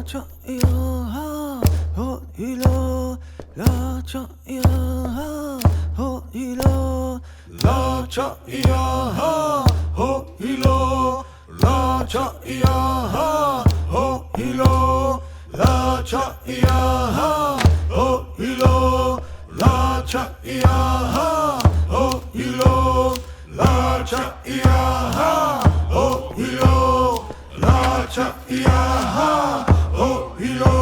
cha ya ho ilo la cha ya ho ilo la cha ya ho ilo la cha ya ho ilo la cha ya ho ilo la cha ya ho ilo la cha ya ho ilo la cha ya ho ilo.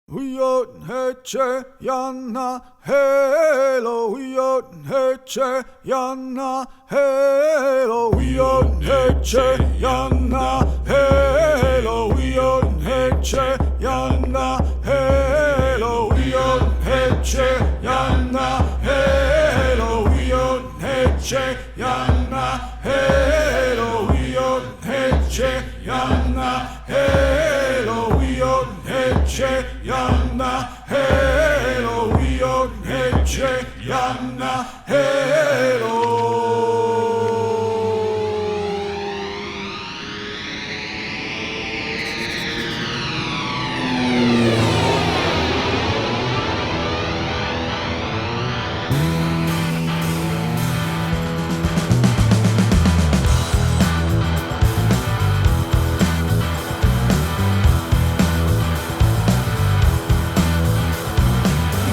Uyot heche yana hello, uyot heche yana hello, uyot heche yana hello, uyot heche yana hello, uyot heche yana hello, uyot heche yana hello, uyot heche yana hello, uyot heche yana hello, uyot heche yana hello.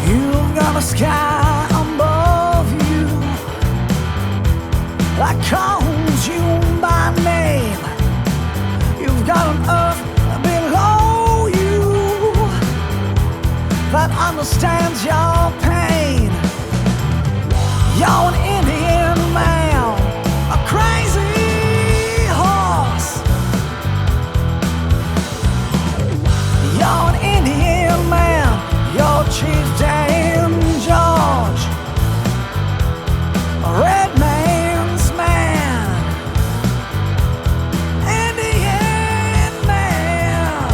You've got a sky above you that calls you by name. You've got an earth below you that understands your pain. You're an Indian man, a crazy horse. You're an Indian man, your chief Dame George, a red man's man, Indian man.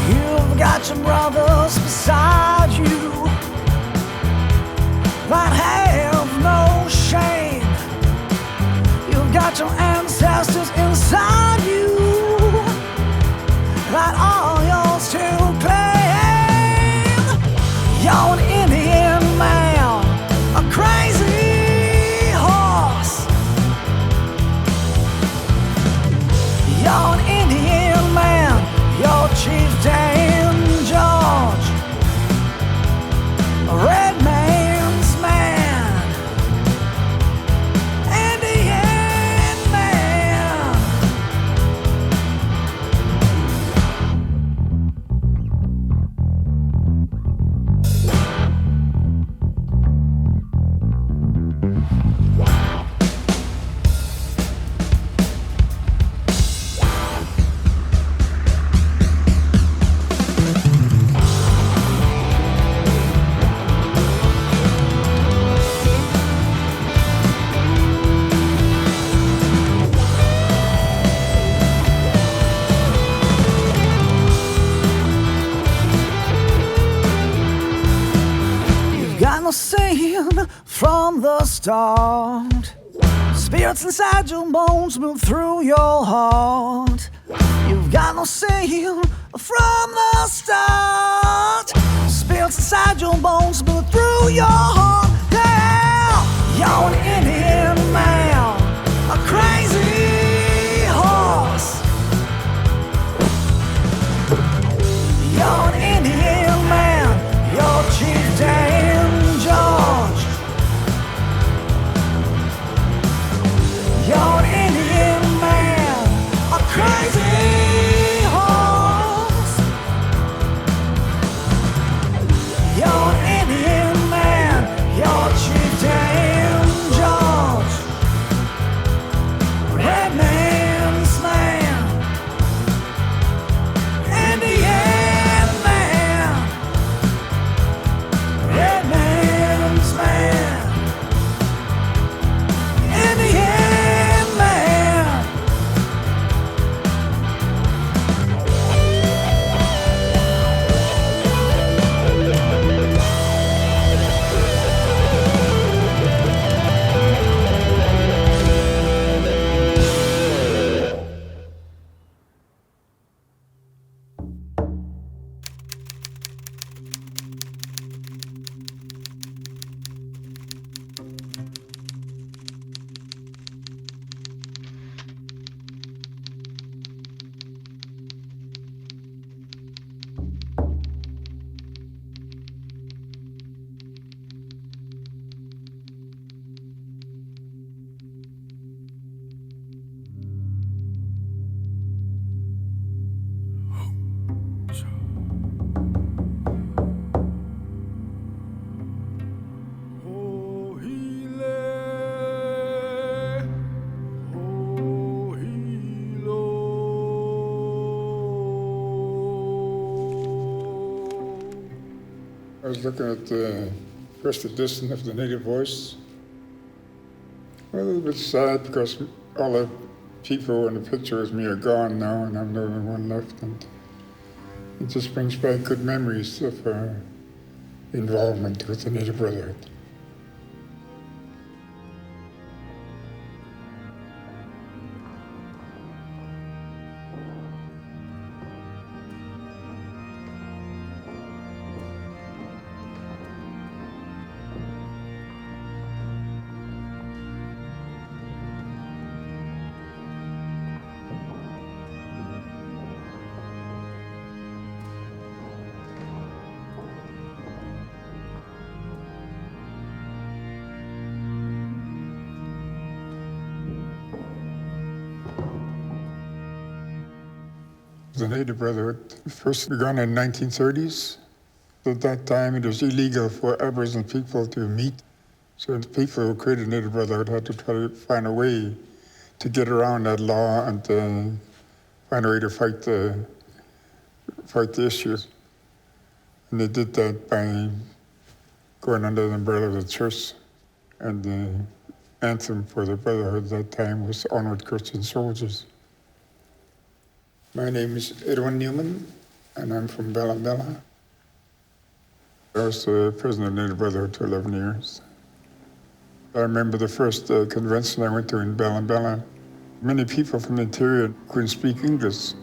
You've got your brothers beside you that have no shame. You've got your ancestors inside you that are from the start. Spirits inside your bones move through your heart. You've got no sin from the start. Spirits inside your bones move through your heart. Yeah, you're an Indian man, a crazy horse. You're an Indian man, your chieftain George. You're an Indian man, a crazy horse. You're an Indian man, your chieftain George. Red man's man, Indian man. Red man's man, Indian man. I was looking at the first edition of the Native Voice. Well, a little bit sad because all the people in the picture with me are gone now, and I'm the only one left. And it just brings back good memories of involvement with the Native Brotherhood. The Native Brotherhood first began in the 1930s. At that time, it was illegal for Aboriginal people to meet. So the people who created the Native Brotherhood had to try to find a way to get around that law and find a way to fight the issues. And they did that by going under the umbrella of the church. And the anthem for the Brotherhood at that time was Onward Christian Soldiers. My name is Edwin Newman, and I'm from Bella. I was the president of the Native Brotherhood for 11 years. I remember the first convention I went to in Bella. Many people from the interior couldn't speak English,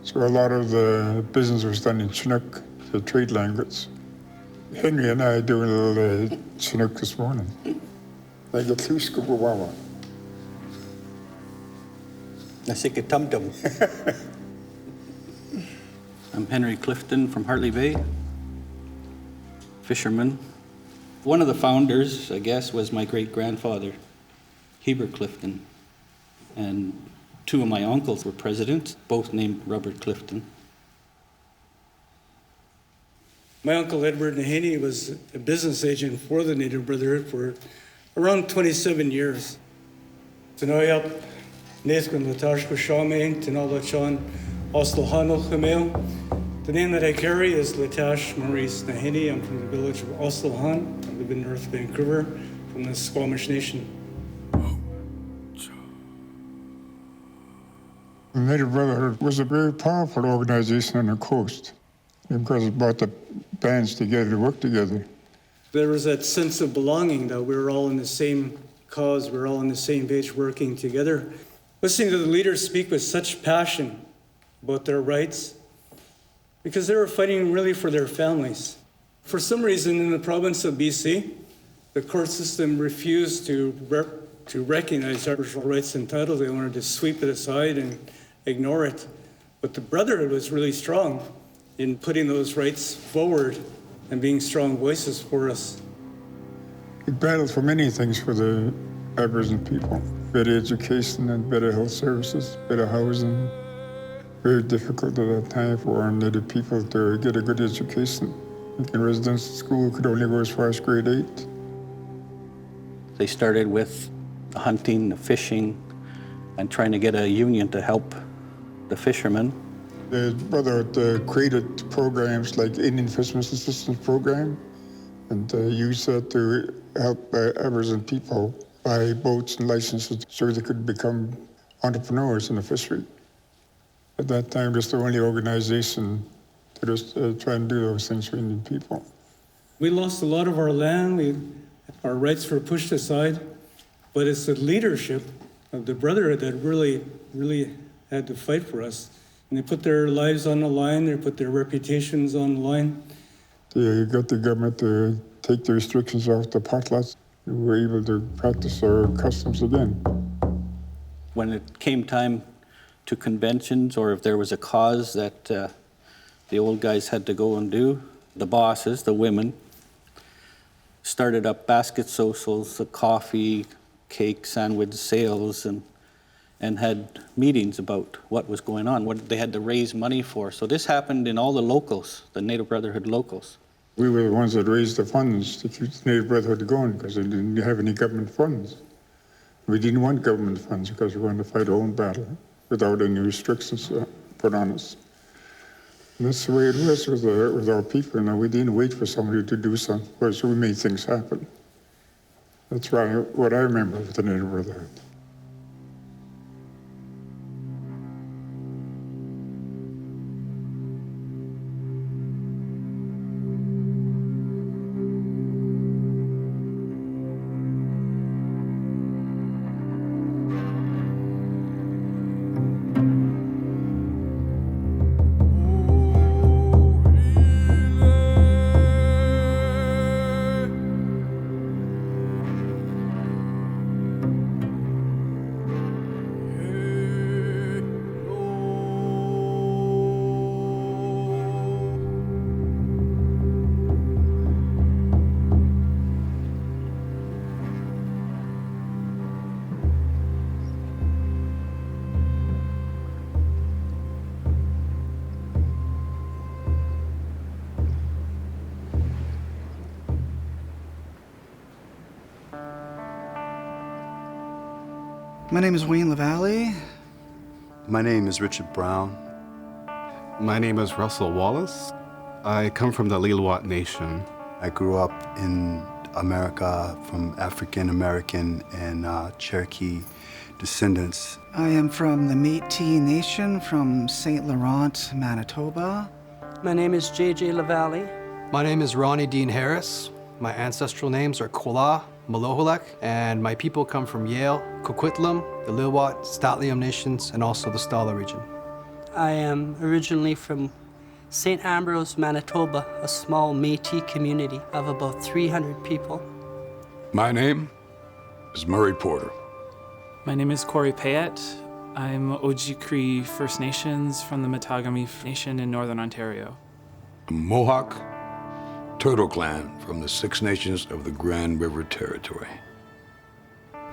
so a lot of the business was done in Chinook, the trade language. Henry and I are doing a little Chinook this morning. Like a Tluskawawa. Tum-tum. I'm Henry Clifton from Hartley Bay, fisherman. One of the founders, I guess, was my great-grandfather, Heber Clifton. And two of my uncles were presidents, both named Robert Clifton. My uncle Edward Nahaney was a business agent for the Native Brotherhood for around 27 years. Tanoyap, Nesgun Latashko Shawmain, Tinalachan, Oslohano Hamel. The name that I carry is Latash Maurice Nahaney. I'm from the village of Oslohan. I live in North Vancouver from the Squamish Nation. The Native Brotherhood was a very powerful organization on the coast because it brought the bands together to work together. There was that sense of belonging that we were all in the same cause, we were all on the same page working together. Listening to the leaders speak with such passion about their rights, because they were fighting really for their families. For some reason in the province of BC, the court system refused to recognize Aboriginal rights and titles. They wanted to sweep it aside and ignore it. But the Brotherhood was really strong in putting those rights forward and being strong voices for us. We battled for many things for the Aboriginal people. Better education and better health services, better housing. Very difficult at that time for our Native people to get a good education. In residential school, could only go as far as grade 8. They started with the hunting, the fishing, and trying to get a union to help the fishermen. The Brotherhood created programs like Indian Fishermen's Assistance Program, and used that to help Aboriginal people buy boats and licenses so they could become entrepreneurs in the fishery. At that time, it was the only organization to just try and do those things for Indian people. We lost a lot of our land, our rights were pushed aside, but it's the leadership of the Brotherhood that really had to fight for us. And they put their lives on the line, they put their reputations on the line. They got the government to take the restrictions off the potlatch. We were able to practice our customs again. When it came time to conventions, or if there was a cause that the old guys had to go and do, the bosses, the women, started up basket socials, the coffee, cake, sandwich sales, and had meetings about what was going on, what they had to raise money for. So this happened in all the locals, the Native Brotherhood locals. We were the ones that raised the funds to keep the Native Brotherhood going because they didn't have any government funds. We didn't want government funds because we wanted to fight our own battle without any restrictions put on us. And that's the way it was with our people. Now, we didn't wait for somebody to do something, so we made things happen. That's what I remember with the Native Brotherhood. My name is Wayne LaValle. My name is Richard Brown. My name is Russell Wallace. I come from the Lil'wat Nation. I grew up in America from African American and Cherokee descendants. I am from the Métis Nation from St. Laurent, Manitoba. My name is J.J. LaValle. My name is Ronnie Dean Harris. My ancestral names are Kola, Maloholek, and my people come from Yale, Coquitlam, the Lil'wat, St'át'imc Nations, and also the Stala region. I am originally from St. Ambrose, Manitoba, a small Métis community of about 300 people. My name is Murray Porter. My name is Corey Payette. I'm Ojibwe First Nations from the Matagami Nation in Northern Ontario. I'm Mohawk Turtle Clan from the Six Nations of the Grand River Territory.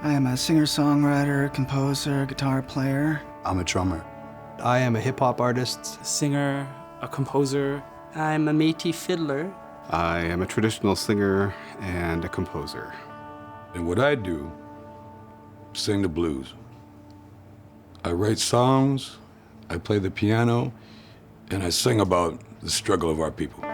I am a singer-songwriter, composer, guitar player. I'm a drummer. I am a hip-hop artist. A singer, a composer. I'm a Métis fiddler. I am a traditional singer and a composer. And what I do, sing the blues. I write songs, I play the piano, and I sing about the struggle of our people.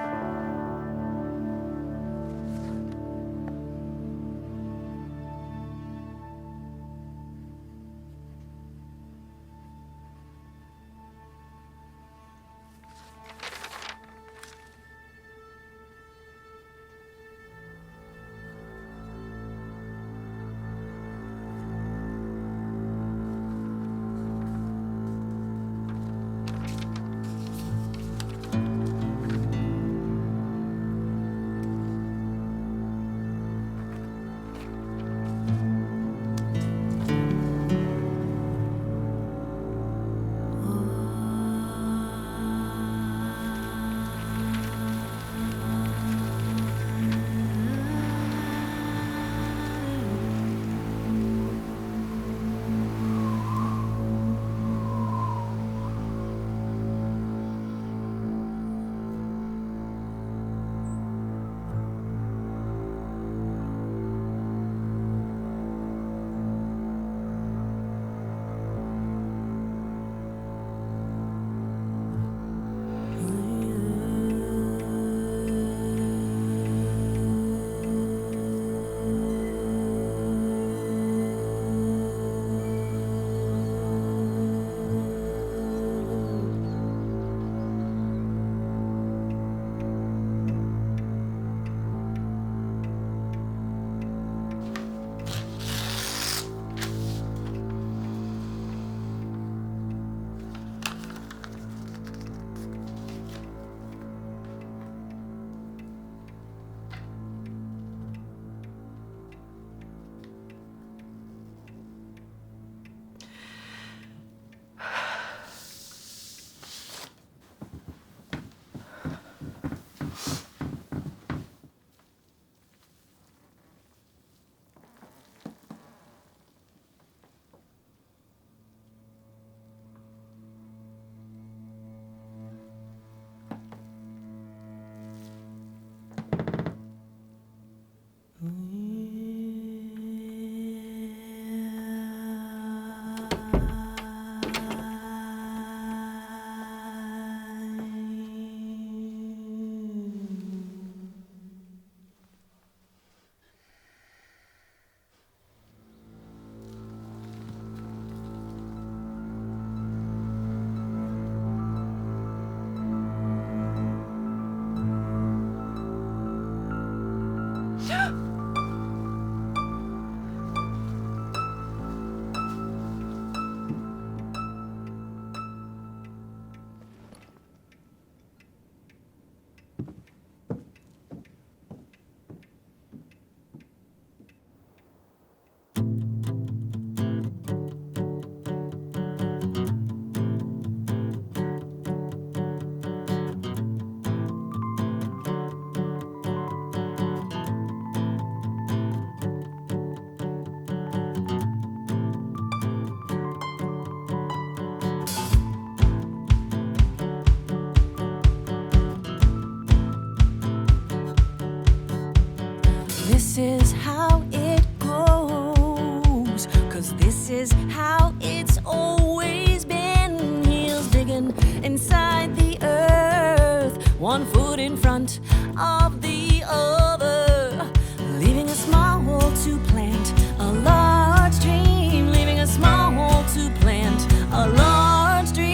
one foot in front of the other, leaving a small hole to plant a large dream, leaving a small hole to plant a large dream.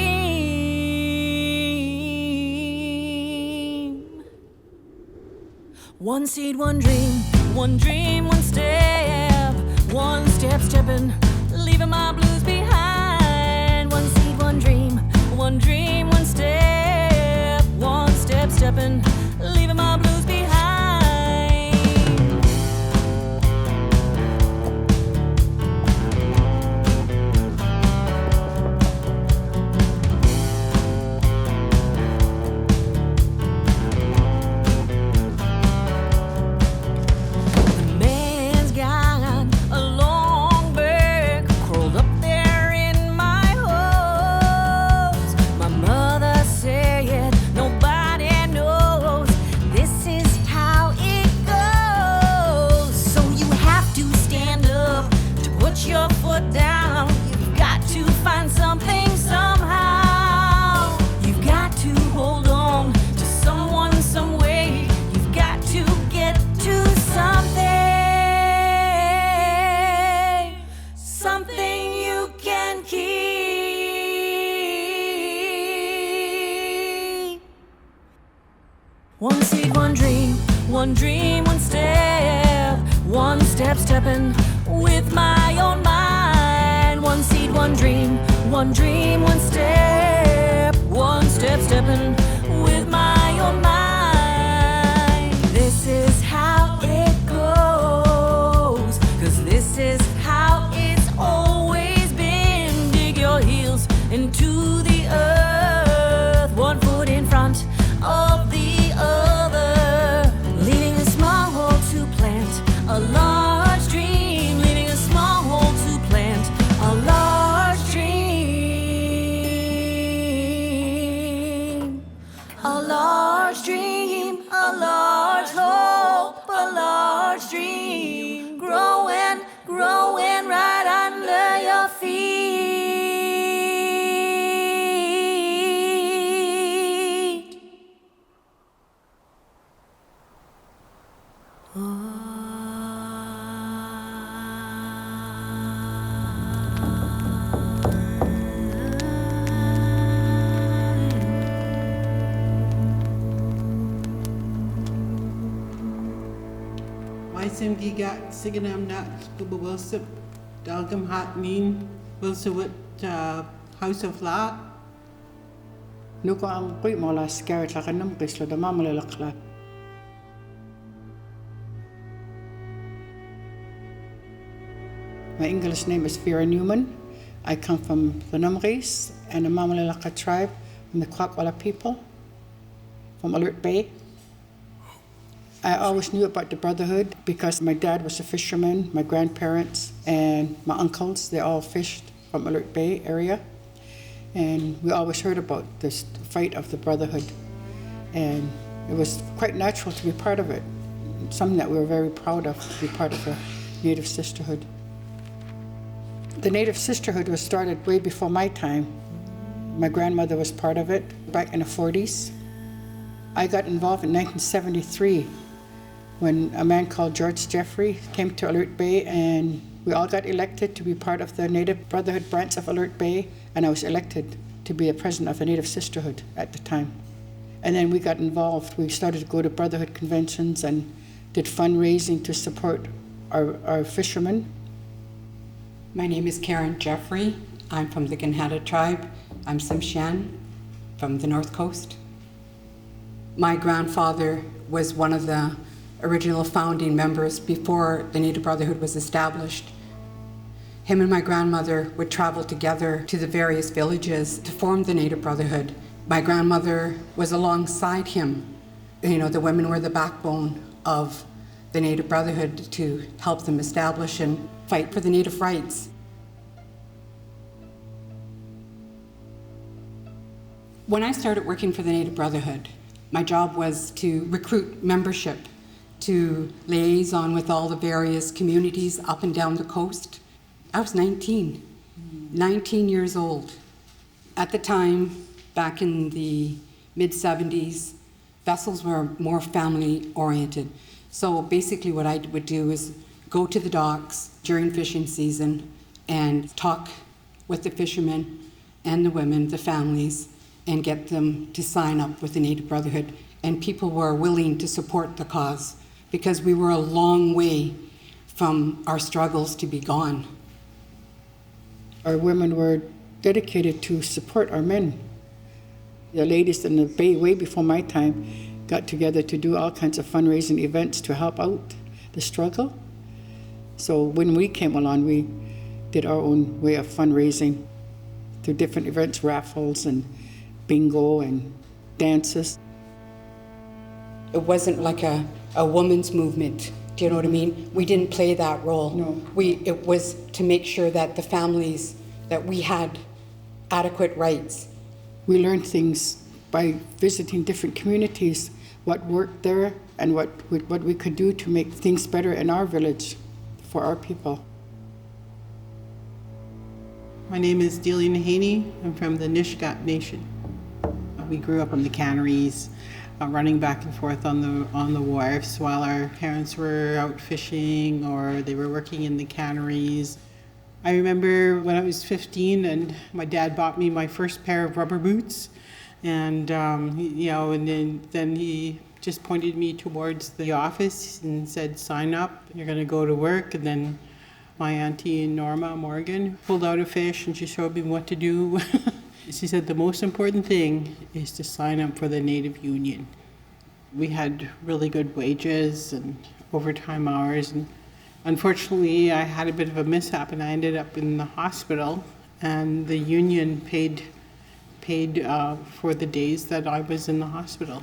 One seed, one dream, one dream, one step stepping, leaving my blues behind. One seed, one dream, one dream, one step stepping, leaving my blues behind. One seed, one dream, one dream, one step stepping with my own mind. One seed, one dream, one dream, one step stepping with my own mind. This is how it goes, 'cause this is how it's always been. Dig your heels into the earth, one foot in front of the other, leaving a small hole to plant a large dream, leaving a small hole to plant a large dream, a large dream, a large hope, a large dream, growing, growing right under your feet. Sim giga siganam nat scuba wilsip dalgam hat mean wilsawit House of La. Nuko ang kuy mo la scared la kanam kislo da mamalakla. My English name is Vera Newman. I come from the Numris and the Mamalaka tribe from the Kwakwala people from Alert Bay. I always knew about the Brotherhood because my dad was a fisherman, my grandparents and my uncles, they all fished from Alert Bay area. And we always heard about this fight of the Brotherhood. And it was quite natural to be part of it. Something that we were very proud of, to be part of the Native Sisterhood. The Native Sisterhood was started way before my time. My grandmother was part of it back in the 40s. I got involved in 1973 when a man called George Jeffrey came to Alert Bay, and we all got elected to be part of the Native Brotherhood branch of Alert Bay, and I was elected to be the president of the Native Sisterhood at the time. And then we got involved. We started to go to Brotherhood conventions and did fundraising to support our fishermen. My name is Karen Jeffrey. I'm from the Ganhada tribe. I'm Tsimshian from the North Coast. My grandfather was one of the original founding members before the Native Brotherhood was established. Him and my grandmother would travel together to the various villages to form the Native Brotherhood. My grandmother was alongside him. You know, the women were the backbone of the Native Brotherhood to help them establish and fight for the Native rights. When I started working for the Native Brotherhood, my job was to recruit membership, to liaison with all the various communities up and down the coast. I was 19 years old. At the time, back in the mid-70s, vessels were more family oriented. So basically what I would do is go to the docks during fishing season and talk with the fishermen and the women, the families, and get them to sign up with the Native Brotherhood. And people were willing to support the cause because we were a long way from our struggles to be gone. Our women were dedicated to support our men. The ladies in the Bay, way before my time, got together to do all kinds of fundraising events to help out the struggle. So when we came along, we did our own way of fundraising through different events, raffles and bingo and dances. It wasn't like a woman's movement. Do you know what I mean? We didn't play that role. No. It was to make sure that the families, that we had adequate rights. We learned things by visiting different communities, what worked there and what we could do to make things better in our village for our people. My name is Delia Nahaney. I'm from the Nisga'a Nation. We grew up on the canneries, running back and forth on the wharfs while our parents were out fishing or they were working in the canneries. I remember when I was 15 and my dad bought me my first pair of rubber boots, and then he just pointed me towards the office and said, "Sign up, you're going to go to work." And then my auntie Norma Morgan pulled out a fish and she showed me what to do. She said the most important thing is to sign up for the Native Union. We had really good wages and overtime hours, and unfortunately I had a bit of a mishap and I ended up in the hospital, and the union paid for the days that I was in the hospital.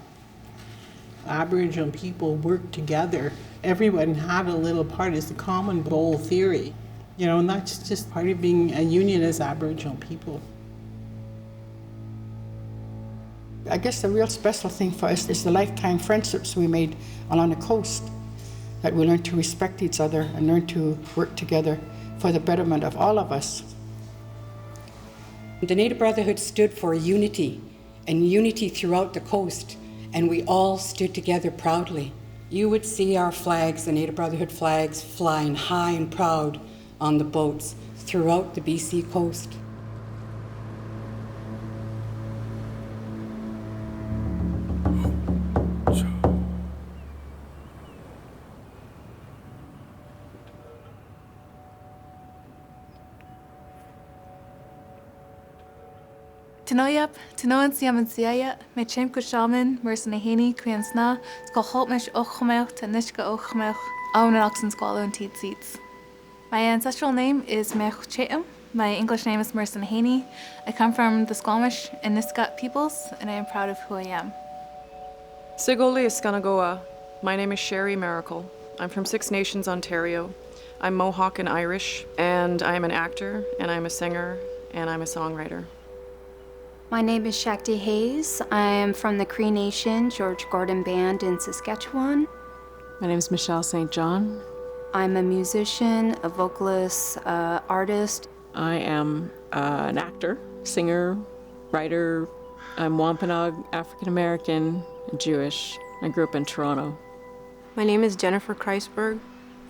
Aboriginal people worked together. Everyone had a little part. It's the common goal theory, and that's just part of being a union as Aboriginal people. I guess the real special thing for us is the lifetime friendships we made along the coast, that we learned to respect each other and learn to work together for the betterment of all of us. The Native Brotherhood stood for unity, and unity throughout the coast, and we all stood together proudly. You would see our flags, the Native Brotherhood flags, flying high and proud on the boats throughout the BC coast. Tanoyap, Tanoan Siamansiaya, my Chimko Shaman, Mercenahini, Queensna, Skolholtmish Ochmel, Tanishka Ochmel, Owen Squallow and Teed Seats. My ancestral name is Mech Chetam. My English name is Mercenahini. I come from the Squamish and Nisga'a peoples, and I am proud of who I am. Sigoli Iskanagoa. My name is Sherry Miracle. I'm from Six Nations, Ontario. I'm Mohawk and Irish, and I'm an actor, and I'm a singer, and I'm a songwriter. My name is Shakti Hayes. I am from the Cree Nation, George Gordon Band in Saskatchewan. My name is Michelle St. John. I'm a musician, a vocalist, artist. I am an actor, singer, writer. I'm Wampanoag, African American, Jewish. I grew up in Toronto. My name is Jennifer Kreisberg.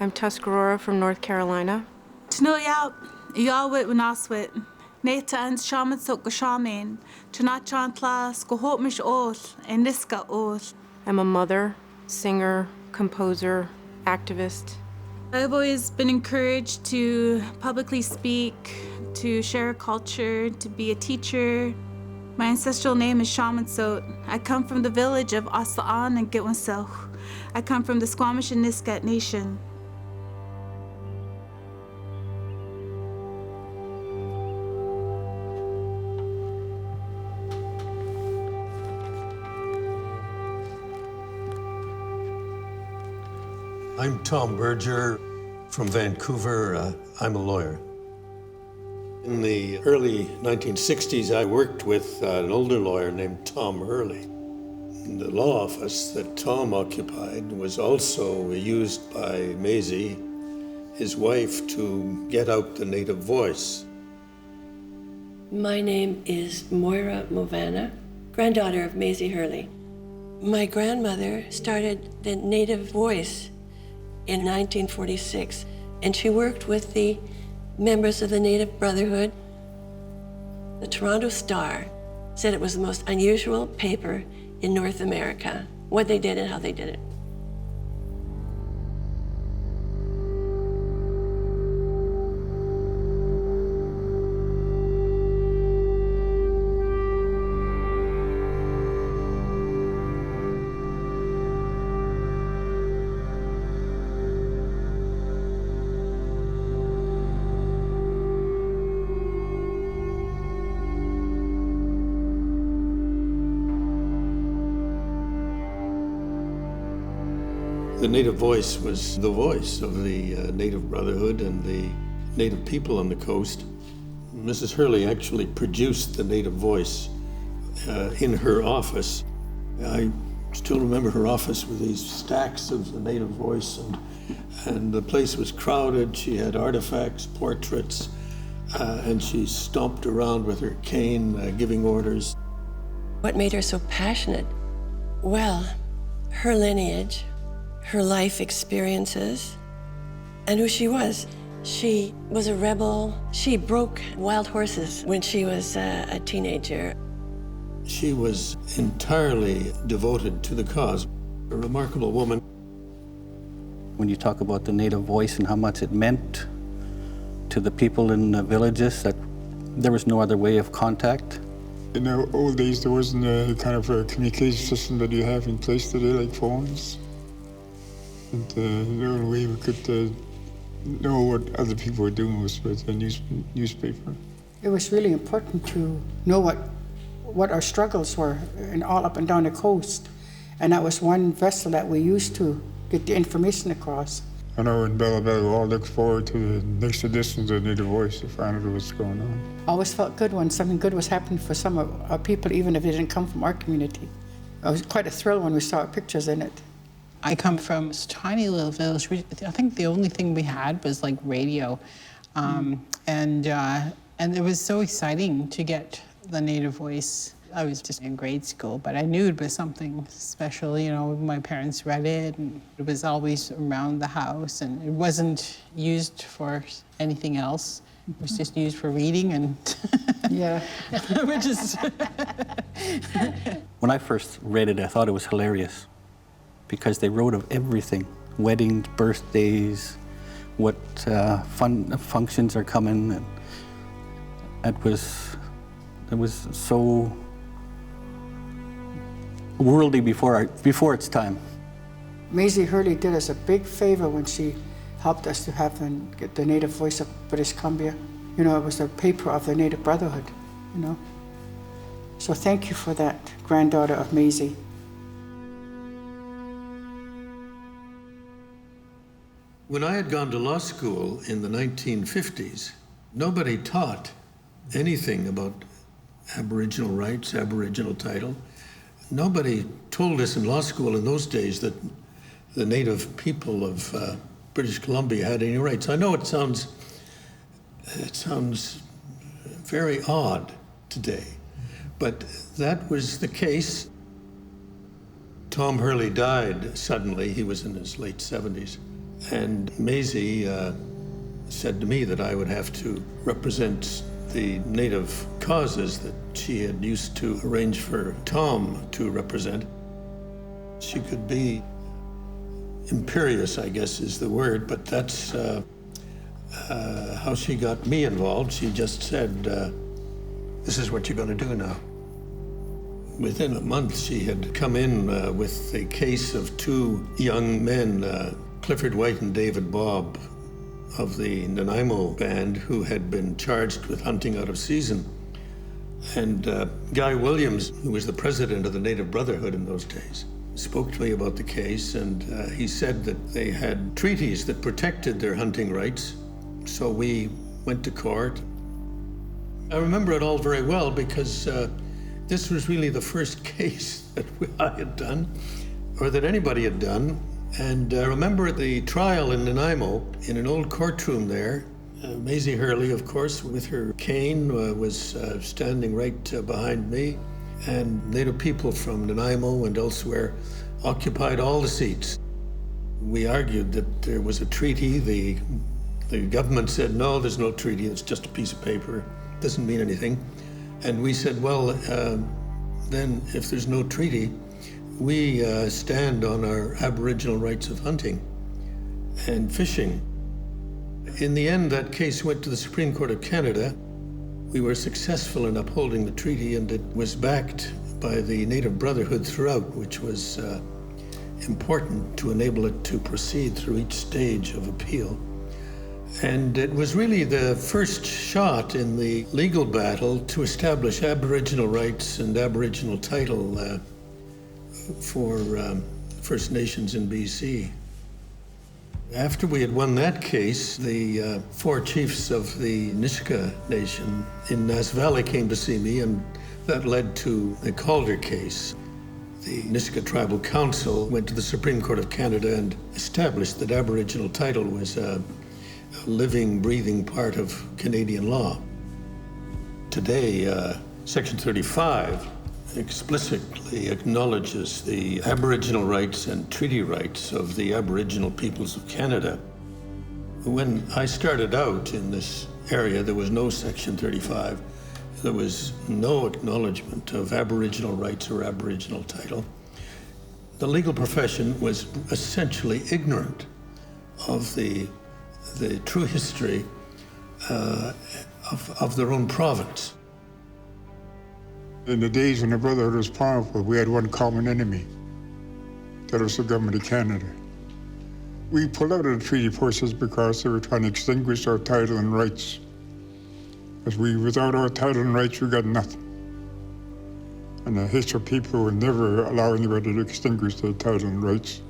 I'm Tuscarora from North Carolina. Tanoyap, Yawit Winaswit. Neta and Shaman Sok Shaman, Chanachantla, Skohotmish Oath, and Niska Oath. I'm a mother, singer, composer, activist. I've always been encouraged to publicly speak, to share culture, to be a teacher. My ancestral name is Shaman Sot. I come from the village of Aslaan and Gitwansel. I come from the Squamish and Nisga'a Nation. I'm Tom Berger from Vancouver. I'm a lawyer. In the early 1960s, I worked with an older lawyer named Tom Hurley. The law office that Tom occupied was also used by Maisie, his wife, to get out the Native voice. My name is Moira Movana, granddaughter of Maisie Hurley. My grandmother started the Native Voice in 1946, and she worked with the members of the Native Brotherhood. The Toronto Star said it was the most unusual paper in North America, what they did and how they did it. The Native Voice was the voice of the Native Brotherhood and the Native people on the coast. Mrs. Hurley actually produced the Native Voice in her office. I still remember her office with these stacks of the Native Voice, and the place was crowded. She had artifacts, portraits, and she stomped around with her cane, giving orders. What made her so passionate? Well, her lineage, her life experiences, and who she was. She was a rebel. She broke wild horses when she was a teenager. She was entirely devoted to the cause, a remarkable woman. When you talk about the Native Voice and how much it meant to the people in the villages, that there was no other way of contact. In the old days, there wasn't a kind of a communication system that you have in place today, like phones. And the only way we could know what other people were doing was with a newspaper. It was really important to know what our struggles were and all up and down the coast. And that was one vessel that we used to get the information across. I know in Bella Bella, we all looked forward to the next edition of the Native Voice to find out what's going on. Always felt good when something good was happening for some of our people, even if they didn't come from our community. It was quite a thrill when we saw pictures in it. I come from this tiny little village. I think the only thing we had was like radio. And it was so exciting to get the Native Voice. I was just in grade school, but I knew it was something special. You know, my parents read it, and it was always around the house, and it wasn't used for anything else. It was just used for reading and yeah, which is. When I first read it, I thought it was hilarious because they wrote of everything: weddings, birthdays, what fun functions are coming. And it was so worldly before its time. Maisie Hurley did us a big favor when she helped us to have and get the Native Voice of British Columbia. You know, it was a paper of the Native Brotherhood, you know. So thank you for that, granddaughter of Maisie. When I had gone to law school in the 1950s, nobody taught anything about Aboriginal rights, Aboriginal title. Nobody told us in law school in those days that the Native people of British Columbia had any rights. I know it sounds very odd today, but that was the case. Tom Hurley died suddenly. He was in his late 70s. And Maisie said to me that I would have to represent the Native causes that she had used to arrange for Tom to represent. She could be imperious, I guess is the word, but that's how she got me involved. She just said, this is what you're going to do now. Within a month, she had come in with a case of two young men, Clifford White and David Bobb, of the Nanaimo band, who had been charged with hunting out of season. And Guy Williams, who was the president of the Native Brotherhood in those days, spoke to me about the case, and he said that they had treaties that protected their hunting rights. So we went to court. I remember it all very well because this was really the first case that I had done, or that anybody had done. And I remember at the trial in Nanaimo, in an old courtroom there, Maisie Hurley, of course, with her cane, was standing right behind me. and Native people from Nanaimo and elsewhere occupied all the seats. We argued that there was a treaty. The government said, no, there's no treaty, it's just a piece of paper, doesn't mean anything. And we said, well, then if there's no treaty, we stand on our Aboriginal rights of hunting and fishing. In the end, that case went to the Supreme Court of Canada. We were successful in upholding the treaty, and it was backed by the Native Brotherhood throughout, which was important to enable it to proceed through each stage of appeal. And it was really the first shot in the legal battle to establish Aboriginal rights and Aboriginal title for First Nations in BC. After we had won that case, the four chiefs of the Nisga'a Nation in Nass Valley came to see me, and that led to the Calder case. The Nisga'a Tribal Council went to the Supreme Court of Canada and established that Aboriginal title was a living, breathing part of Canadian law. Today, Section 35 explicitly acknowledges the Aboriginal rights and treaty rights of the Aboriginal peoples of Canada. When I started out in this area, there was no Section 35. There was no acknowledgement of Aboriginal rights or Aboriginal title. The legal profession was essentially ignorant of the true history of their own province. In the days when the Brotherhood was powerful, we had one common enemy. That was the government of Canada. We pulled out of the treaty process because they were trying to extinguish our title and rights. Because without our title and rights, we got nothing. And the Hitcher people would never allow anybody to extinguish their title and rights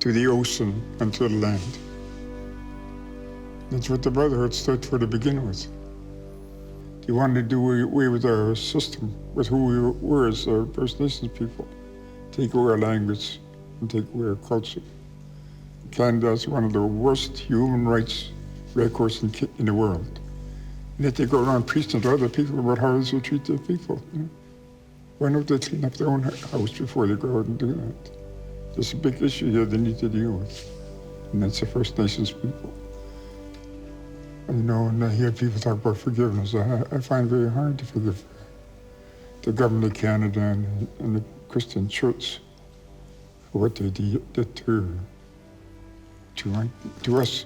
to the ocean and to the land. That's what the Brotherhood stood for to begin with. They wanted to do away with our system, with who we were as First Nations people. Take away our language and take away our culture. Canada is one of the worst human rights records in the world. And yet they go around preaching to other people about how they should treat their people. You know? Why don't they clean up their own house before they go out and do that? There's a big issue here they need to deal with, and that's the First Nations people. You know, and I hear people talk about forgiveness. I find it very hard to forgive the government of Canada and the Christian Church for what they did to us.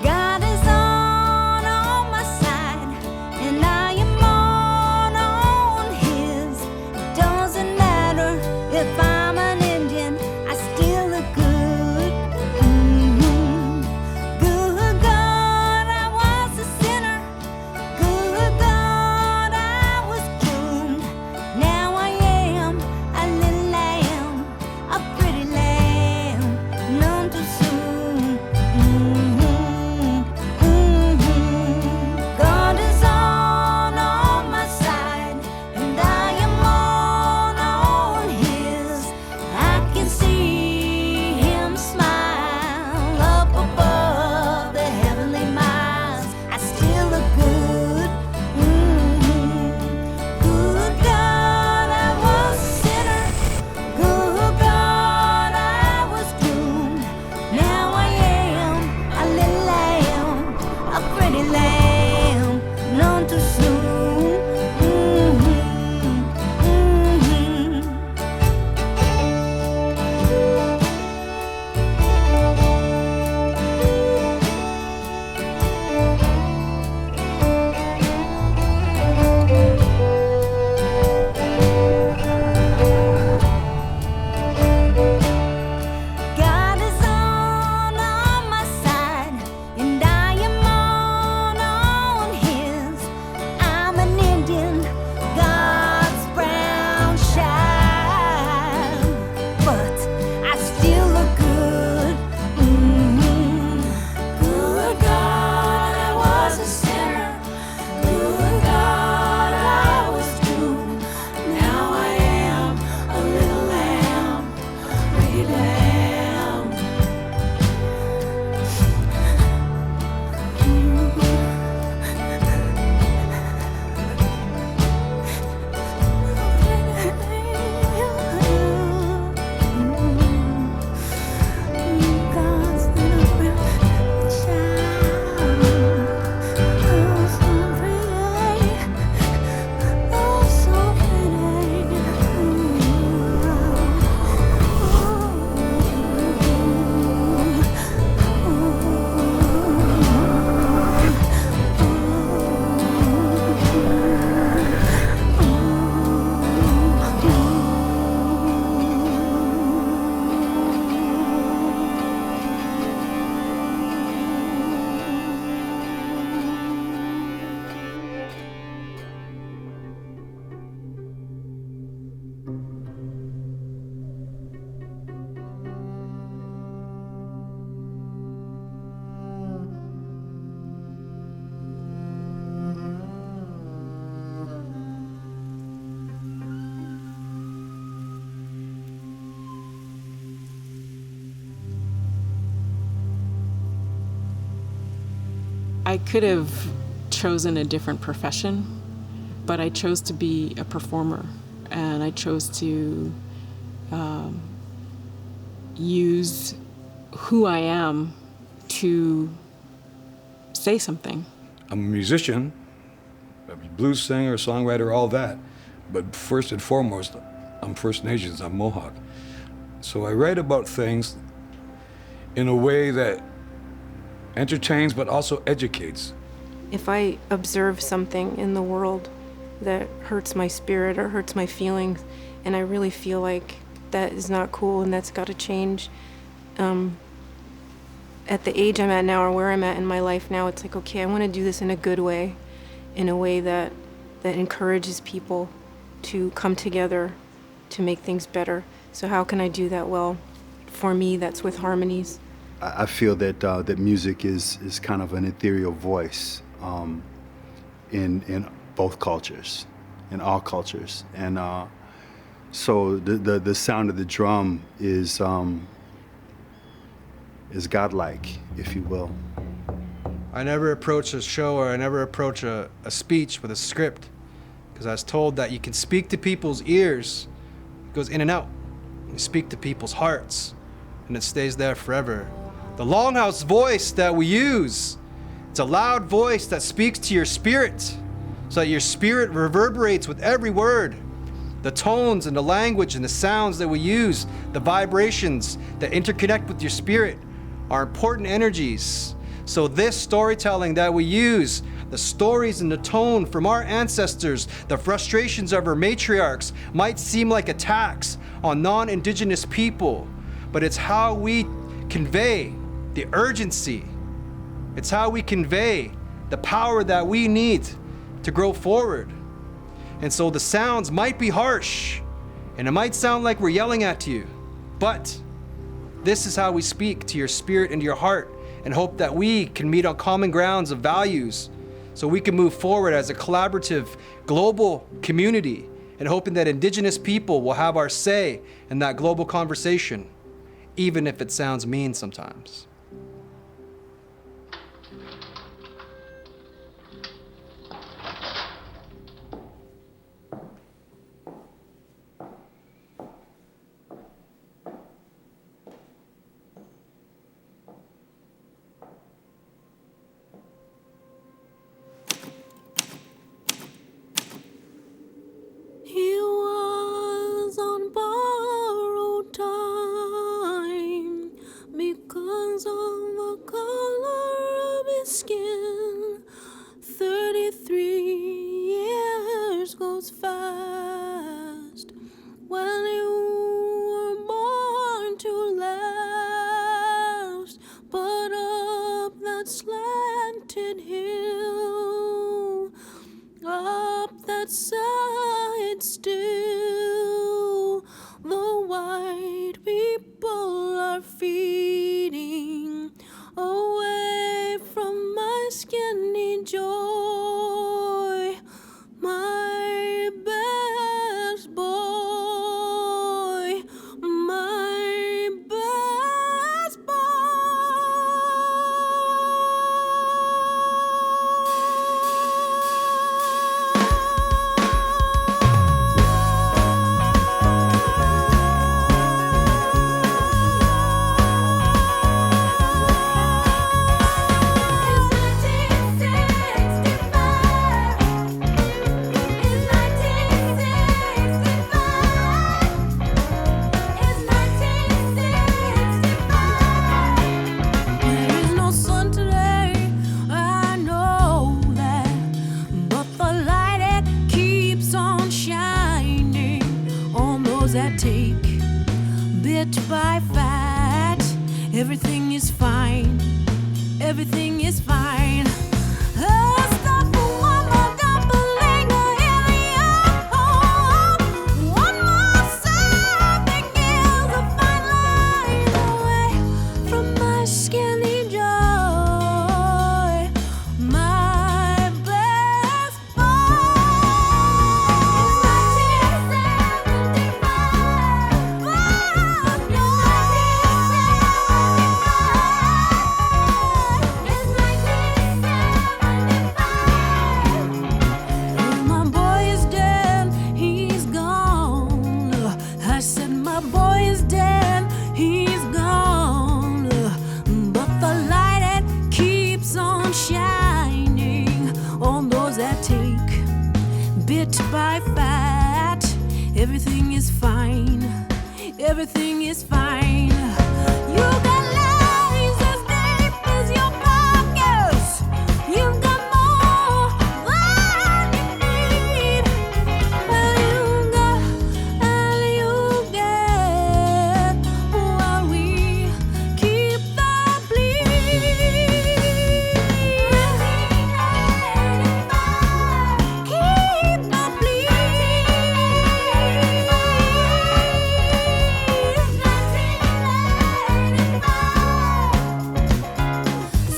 God is on my side, and I am on his. Don't I could have chosen a different profession, but I chose to be a performer, and I chose to use who I am to say something. I'm a musician, a blues singer, songwriter, all that. But first and foremost, I'm First Nations, I'm Mohawk. So I write about things in a way that entertains but also educates. If I observe something in the world that hurts my spirit or hurts my feelings, and I really feel like that is not cool and that's got to change, at the age I'm at now or where I'm at in my life now, it's like, okay, I want to do this in a good way, in a way that encourages people to come together to make things better. So how can I do that? Well, for me, that's with harmonies. I feel that that music is kind of an ethereal voice in both cultures, in all cultures, and so the sound of the drum is godlike, if you will. I never approach a show or I never approach a speech with a script, because I was told that you can speak to people's ears, it goes in and out. You speak to people's hearts, and it stays there forever. The longhouse voice that we use, it's a loud voice that speaks to your spirit, so that your spirit reverberates with every word. The tones and the language and the sounds that we use, the vibrations that interconnect with your spirit, are important energies. So this storytelling that we use, the stories and the tone from our ancestors, the frustrations of our matriarchs, might seem like attacks on non-Indigenous people, but it's how we convey the urgency. It's how we convey the power that we need to grow forward. And so the sounds might be harsh, and it might sound like we're yelling at you, but this is how we speak to your spirit and your heart, and hope that we can meet on common grounds of values so we can move forward as a collaborative global community, and hoping that Indigenous people will have our say in that global conversation, even if it sounds mean sometimes. He was on borrowed time because of the color of his skin. 33 years goes fast when you were born to last. But up that slanted hill, up that side still, the white people are feeding away from my skinny joy, my best boy, my best boy. There is no sun today, I know that, but the light it keeps on shining on those that take bit by fat. Everything is fine, everything is fine. Stop for one more doppelganger in the air. One more something is a fine line away from my skinny joy, my best boy. bit by fat. Everything is fine. Everything is fine. You got lies as deep as your pockets. You've got more than you need. Well, you got all you get while we keep the bleed. Keep the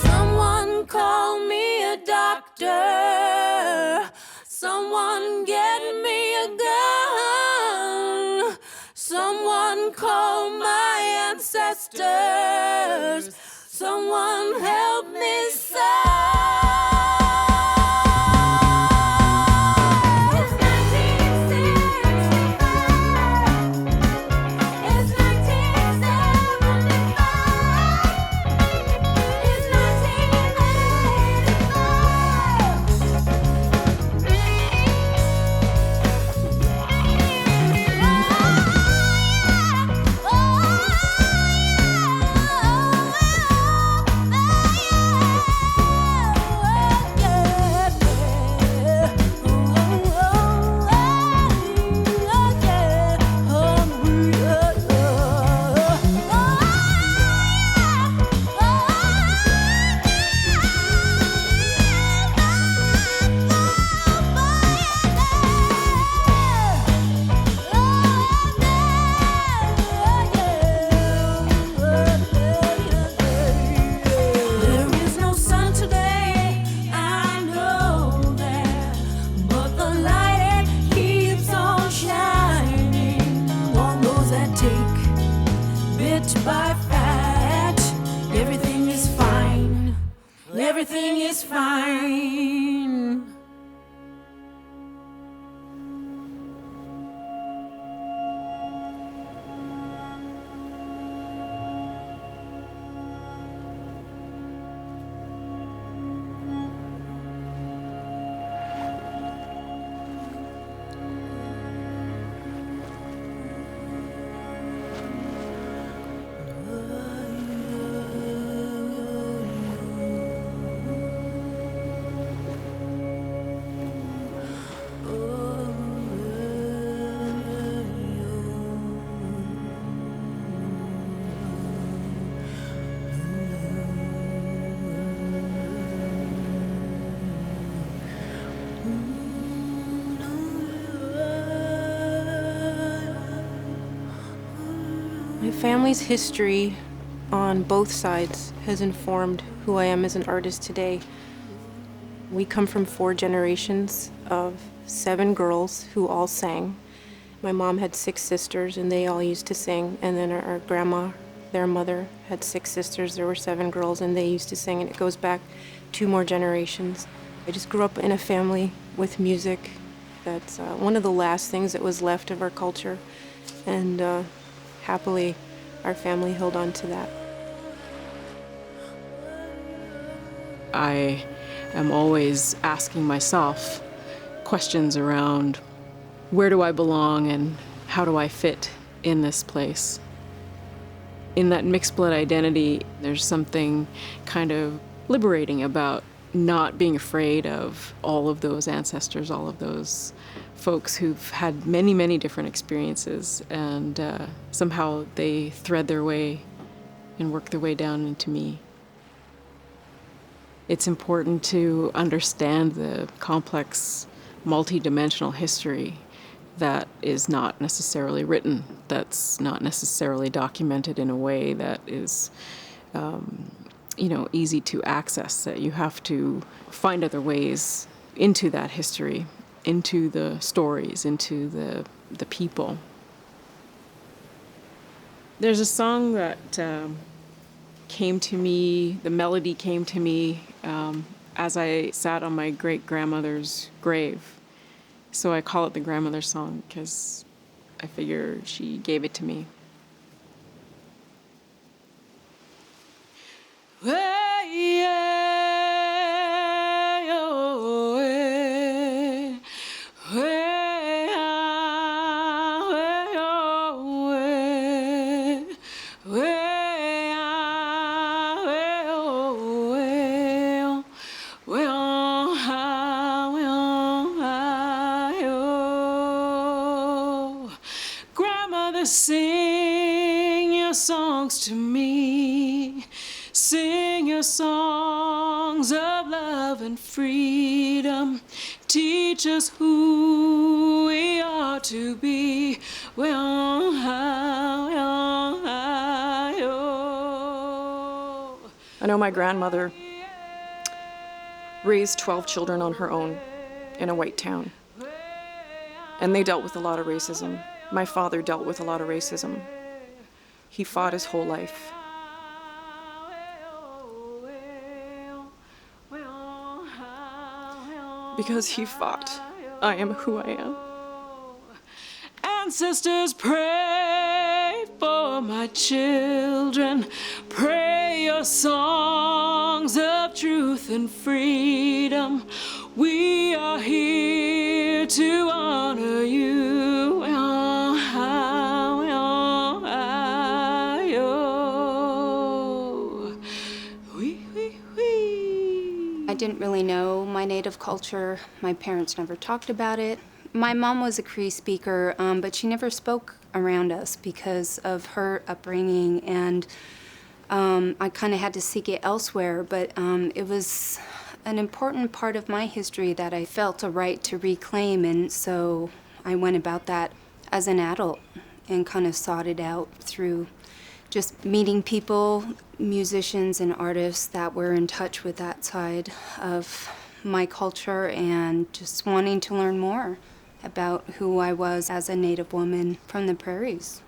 Someone call me a doctor. Someone get me a gun. Someone call my ancestors. Someone help me There is no sun today, I know that, but the light it keeps on shining on those that take bit by fat. Everything is fine. Everything is fine. My family's history on both sides has informed who I am as an artist today. We come from 4 generations of 7 girls who all sang. My mom had 6 sisters and they all used to sing. And then our grandma, their mother, had 6 sisters. There were 7 girls and they used to sing, and it goes back 2 more generations. I just grew up in a family with music. That's one of the last things that was left of our culture. And happily, our family held on to that. I am always asking myself questions around where do I belong and how do I fit in this place. In that mixed blood identity, there's something kind of liberating about not being afraid of all of those ancestors, all of those folks who've had many, many different experiences, and somehow they thread their way and work their way down into me. It's important to understand the complex, multi-dimensional history that is not necessarily written, that's not necessarily documented in a way that is easy to access, that you have to find other ways into that history, into the stories, into the people. There's a song that came to me, the melody came to me as I sat on my great-grandmother's grave. So I call it the grandmother song because I figure she gave it to me. Hey, sing your songs to me. Sing your songs of love and freedom. Teach us who we are to be. I know my grandmother raised 12 children on her own in a white town. And they dealt with a lot of racism. My father dealt with a lot of racism. He fought his whole life. Because he fought, I am who I am. Ancestors, pray for my children. Pray your songs of truth and freedom. We are here to honor you. I didn't really know my native culture. My parents never talked about it. My mom was a Cree speaker, but she never spoke around us because of her upbringing, and I kind of had to seek it elsewhere, but it was an important part of my history that I felt a right to reclaim, and so I went about that as an adult and kind of sought it out through just meeting people, musicians and artists that were in touch with that side of my culture, and just wanting to learn more about who I was as a Native woman from the prairies.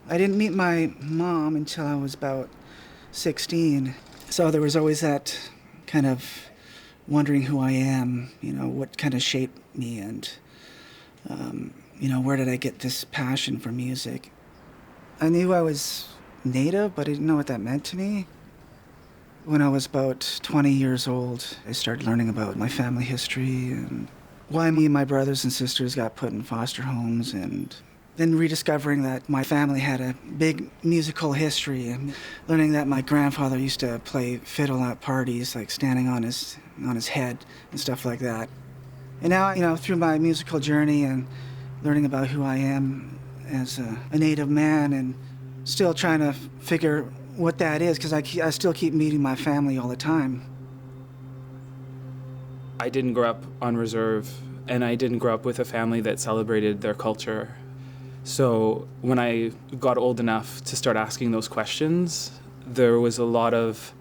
I didn't meet my mom until I was about 16, so there was always that kind of wondering who I am, you know, what kind of shaped me, and you know, where did I get this passion for music? I knew I was Native, but I didn't know what that meant to me. When I was about 20 years old, I started learning about my family history and why me and my brothers and sisters got put in foster homes, and then rediscovering that my family had a big musical history, and learning that my grandfather used to play fiddle at parties, like standing on his head and stuff like that. And now, you know, through my musical journey and learning about who I am as a Native man, and still trying to figure what that is, because I still keep meeting my family all the time. I didn't grow up on reserve, and I didn't grow up with a family that celebrated their culture. So when I got old enough to start asking those questions, there was a lot of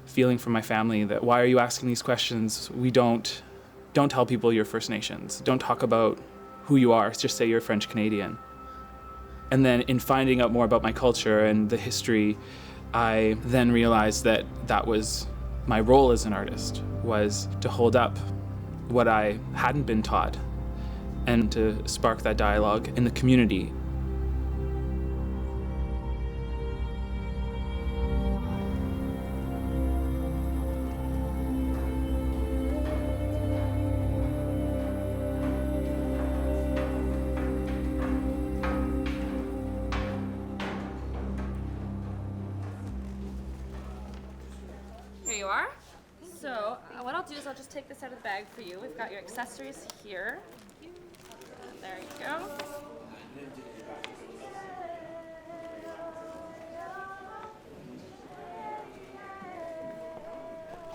feeling from my family that, why are you asking these questions? We don't tell people you're First Nations. Don't talk about who you are, just say you're French Canadian. And then in finding out more about my culture and the history, I then realized that that was my role as an artist, was to hold up what I hadn't been taught and to spark that dialogue in the community. Here you are. So what I'll do is I'll just take this out of the bag for you. We've got your accessories here. And there you go.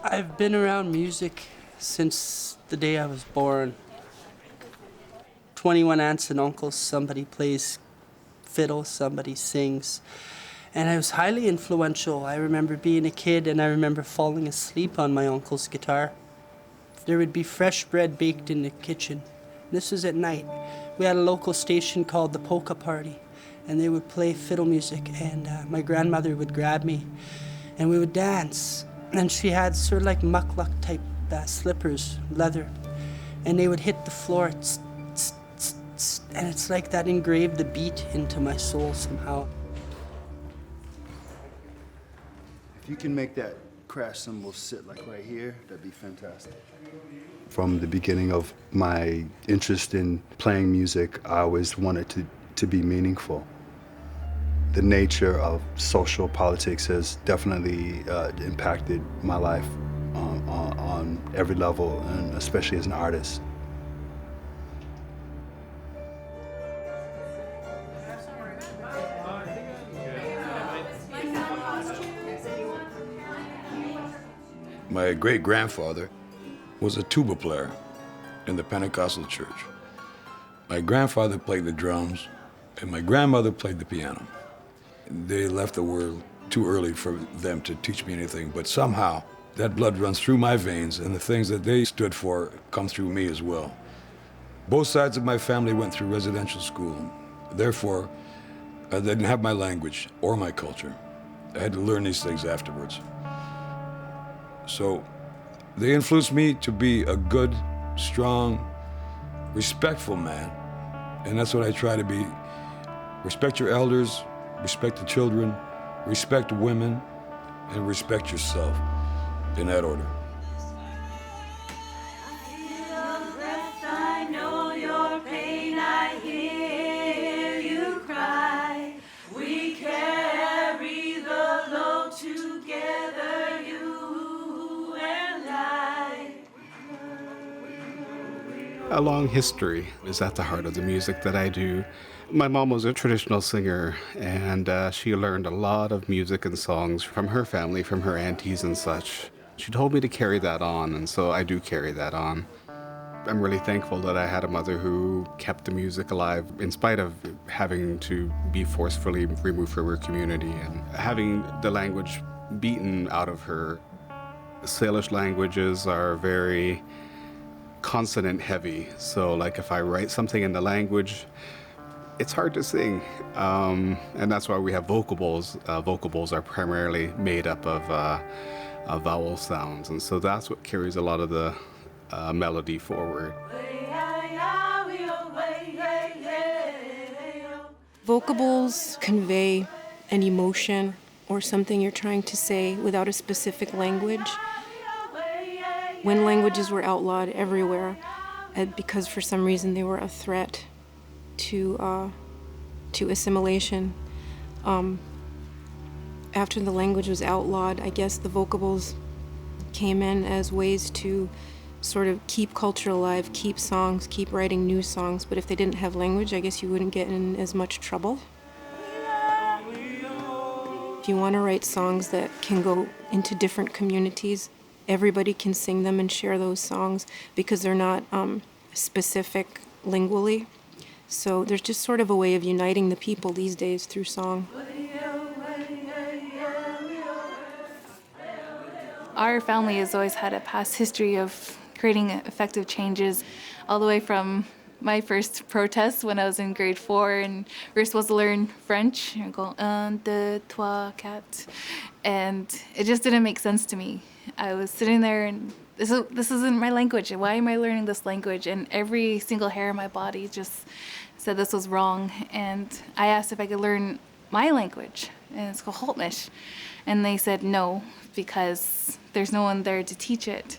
I've been around music since the day I was born. 21 aunts and uncles, somebody plays fiddle, somebody sings. And I was highly influential. I remember being a kid and I remember falling asleep on my uncle's guitar. There would be fresh bread baked in the kitchen. This was at night. We had a local station called the Polka Party, and they would play fiddle music, and my grandmother would grab me and we would dance. And she had sort of like mukluk type slippers, leather, and they would hit the floor, tss, tss, tss, tss, and it's like that engraved the beat into my soul somehow. If you can make that crash cymbal sit like right here, that'd be fantastic. From the beginning of my interest in playing music, I always wanted to be meaningful. The nature of social politics has definitely impacted my life on every level, and especially as an artist. My great-grandfather was a tuba player in the Pentecostal church. My grandfather played the drums, and my grandmother played the piano. They left the world too early for them to teach me anything, but somehow that blood runs through my veins, and the things that they stood for come through me as well. Both sides of my family went through residential school. Therefore, I didn't have my language or my culture. I had to learn these things afterwards. So they influenced me to be a good, strong, respectful man, and that's what I try to be. Respect your elders, respect the children, respect women, and respect yourself, in that order. I know your pain, I hear you cry. We carry the load together, you and I. A long history is at the heart of the music that I do. My mom was a traditional singer, and she learned a lot of music and songs from her family, from her aunties and such. She told me to carry that on, and so I do carry that on. I'm really thankful that I had a mother who kept the music alive in spite of having to be forcefully removed from her community and having the language beaten out of her. Salish languages are very consonant heavy, so like if I write something in the language, it's hard to sing, and that's why we have vocables. Vocables are primarily made up of vowel sounds, and so that's what carries a lot of the melody forward. Vocables convey an emotion or something you're trying to say without a specific language. When languages were outlawed everywhere, because for some reason they were a threat to assimilation, after the language was outlawed, I guess the vocables came in as ways to sort of keep culture alive, keep songs, keep writing new songs. But if they didn't have language, I guess you wouldn't get in as much trouble. If you want to write songs that can go into different communities, everybody can sing them and share those songs because they're not specific lingually. So there's just sort of a way of uniting the people these days through song. Our family has always had a past history of creating effective changes, all the way from my first protest when I was in grade 4 and we were supposed to learn French and go un, deux, trois, quatre, and it just didn't make sense to me. I was sitting there and this isn't my language. Why am I learning this language? And every single hair in my body just said this was wrong. And I asked if I could learn my language, and it's called Holtmish. And they said no, because there's no one there to teach it.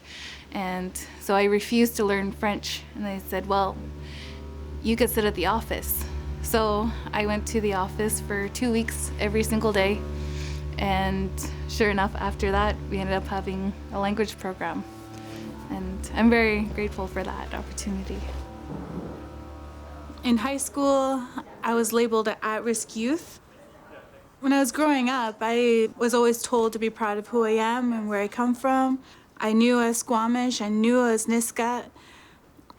And so I refused to learn French. And they said, well, you could sit at the office. So I went to the office for 2 weeks every single day. And sure enough, after that, we ended up having a language program. And I'm very grateful for that opportunity. In high school, I was labeled an at-risk youth. When I was growing up, I was always told to be proud of who I am and where I come from. I knew I was Squamish, I knew I was Nisga'a.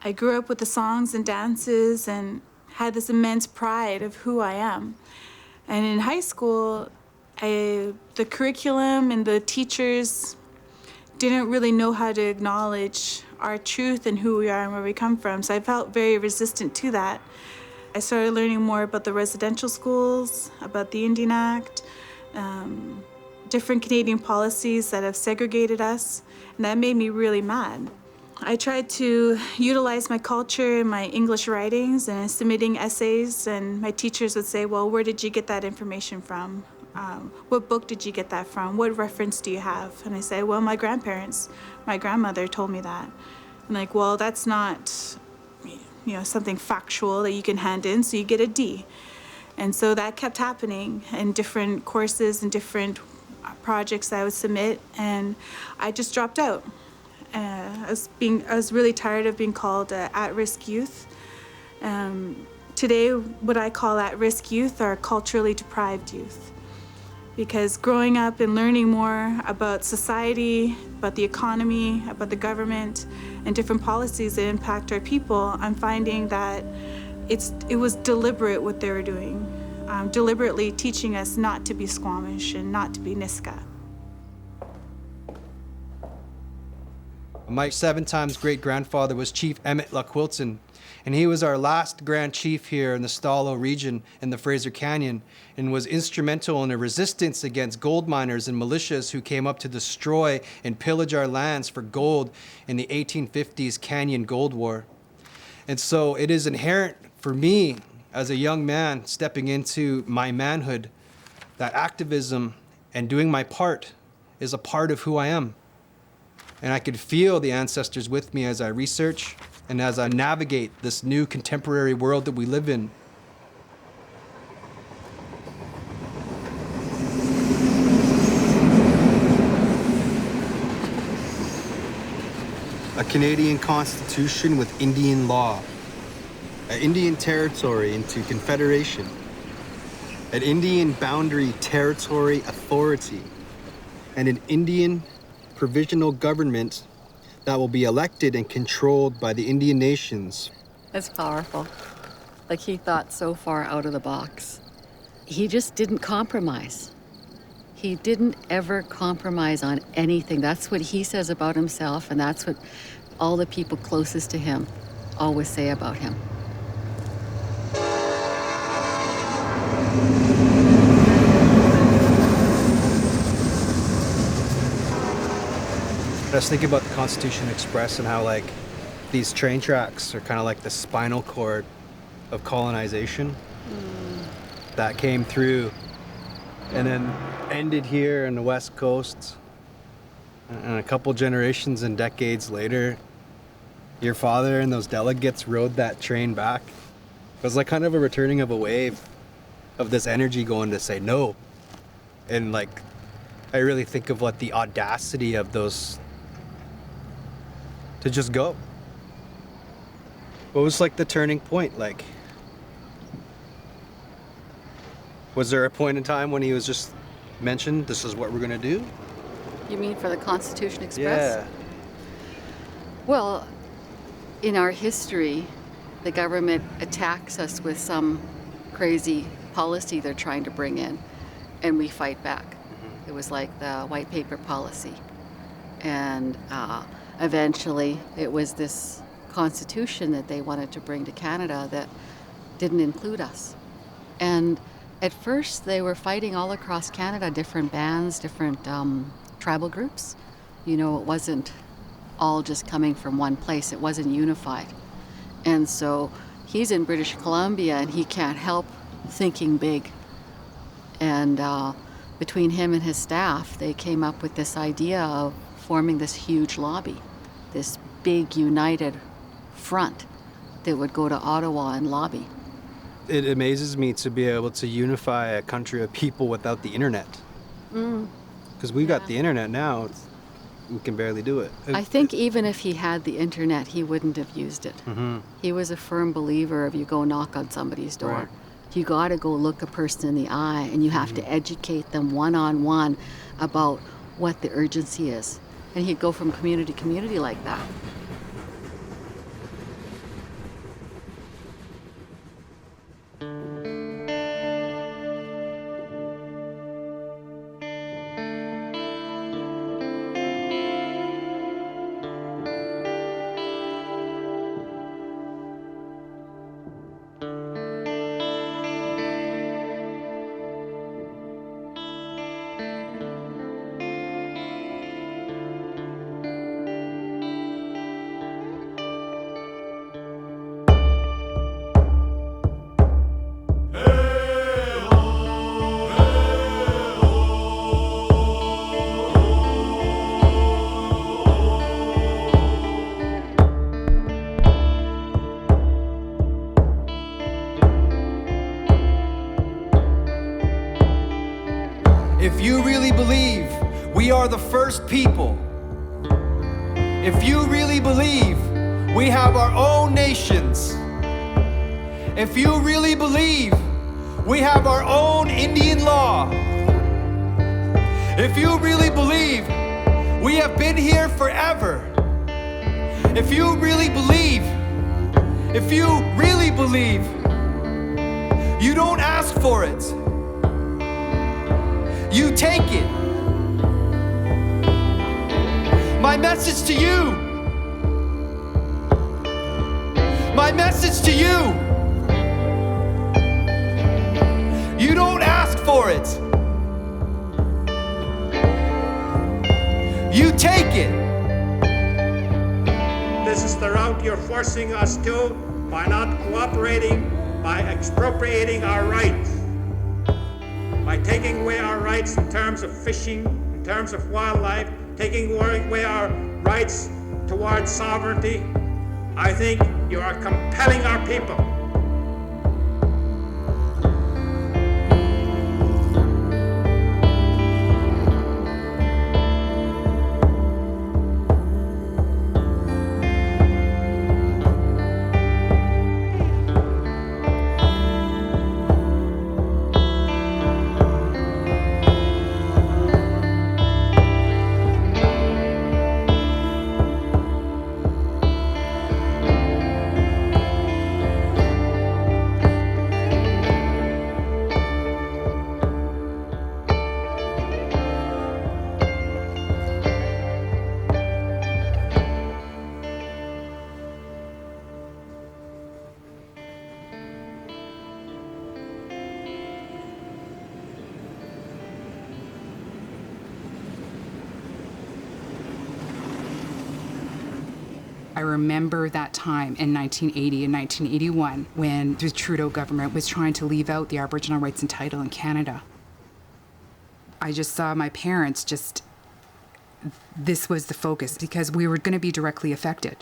I grew up with the songs and dances and had this immense pride of who I am. And in high school, the curriculum and the teachers didn't really know how to acknowledge our truth and who we are and where we come from. So I felt very resistant to that. I started learning more about the residential schools, about the Indian Act, different Canadian policies that have segregated us, and that made me really mad. I tried to utilize my culture in my English writings and submitting essays, and my teachers would say, well, where did you get that information from? What book did you get that from? What reference do you have? And I say, well, my grandparents, my grandmother told me that. I'm like, well, that's not, something factual that you can hand in, so you get a D. And so that kept happening in different courses and different projects that I would submit, and I just dropped out. I was really tired of being called at-risk youth. Today, what I call at-risk youth are culturally deprived youth. because growing up and learning more about society, about the economy, about the government, and different policies that impact our people, I'm finding that it was deliberate what they were doing, deliberately teaching us not to be Squamish and not to be Niska. My 7 times great-grandfather was Chief Emmett Laquilton, and he was our last Grand Chief here in the Stalo region in the Fraser Canyon, and was instrumental in a resistance against gold miners and militias who came up to destroy and pillage our lands for gold in the 1850s Canyon Gold War. And so it is inherent for me as a young man stepping into my manhood that activism and doing my part is a part of who I am. And I could feel the ancestors with me as I research and as I navigate this new contemporary world that we live in. A Canadian Constitution with Indian law, an Indian territory into Confederation, an Indian boundary territory authority, and an Indian provisional government that will be elected and controlled by the Indian nations. It's powerful. Like, he thought so far out of the box. He just didn't compromise. He didn't ever compromise on anything. That's what he says about himself, and that's what all the people closest to him always say about him. I was thinking about the Constitution Express and how, like, these train tracks are kind of like the spinal cord of colonization that came through and then ended here in the West Coast. And a couple generations and decades later, your father and those delegates rode that train back. It was like kind of a returning of a wave of this energy going to say no. And, like, I really think of, like, the audacity of those to just go. What was, like, the turning point? Like, was there a point in time when he was just mentioned, this is what we're gonna do? You mean for the Constitution Express? Yeah. Well, in our history, the government attacks us with some crazy policy they're trying to bring in, and we fight back. It was like the white paper policy. And eventually it was this constitution that they wanted to bring to Canada that didn't include us. And at first they were fighting all across Canada, different bands, different tribal groups. You know, it wasn't all just coming from one place. It wasn't unified. And so he's in British Columbia and he can't help thinking big. And between him and his staff, they came up with this idea of forming this huge lobby, this big united front that would go to Ottawa and lobby. It amazes me to be able to unify a country of people without the internet. Because we've got the internet now, we can barely do it. I think even if he had the internet, he wouldn't have used it. He was a firm believer of you go knock on somebody's door. Right. You got to go look a person in the eye and you have to educate them one-on-one about what the urgency is. And he'd go from community to community like that. If you really believe we are the first people, if you really believe we have our own nations, if you really believe we have our own Indian law, If you really believe we have been here forever, if you really believe, you don't ask for it, you take it. My message to you, you don't ask for it, you take it. This is the route you're forcing us to by not cooperating, by expropriating our rights, by taking away our rights in terms of fishing, in terms of wildlife, taking away our rights towards sovereignty. I think you are compelling our people. I remember that time in 1980 and 1981 when the Trudeau government was trying to leave out the Aboriginal rights and title in Canada. I just saw my parents this was the focus because we were going to be directly affected.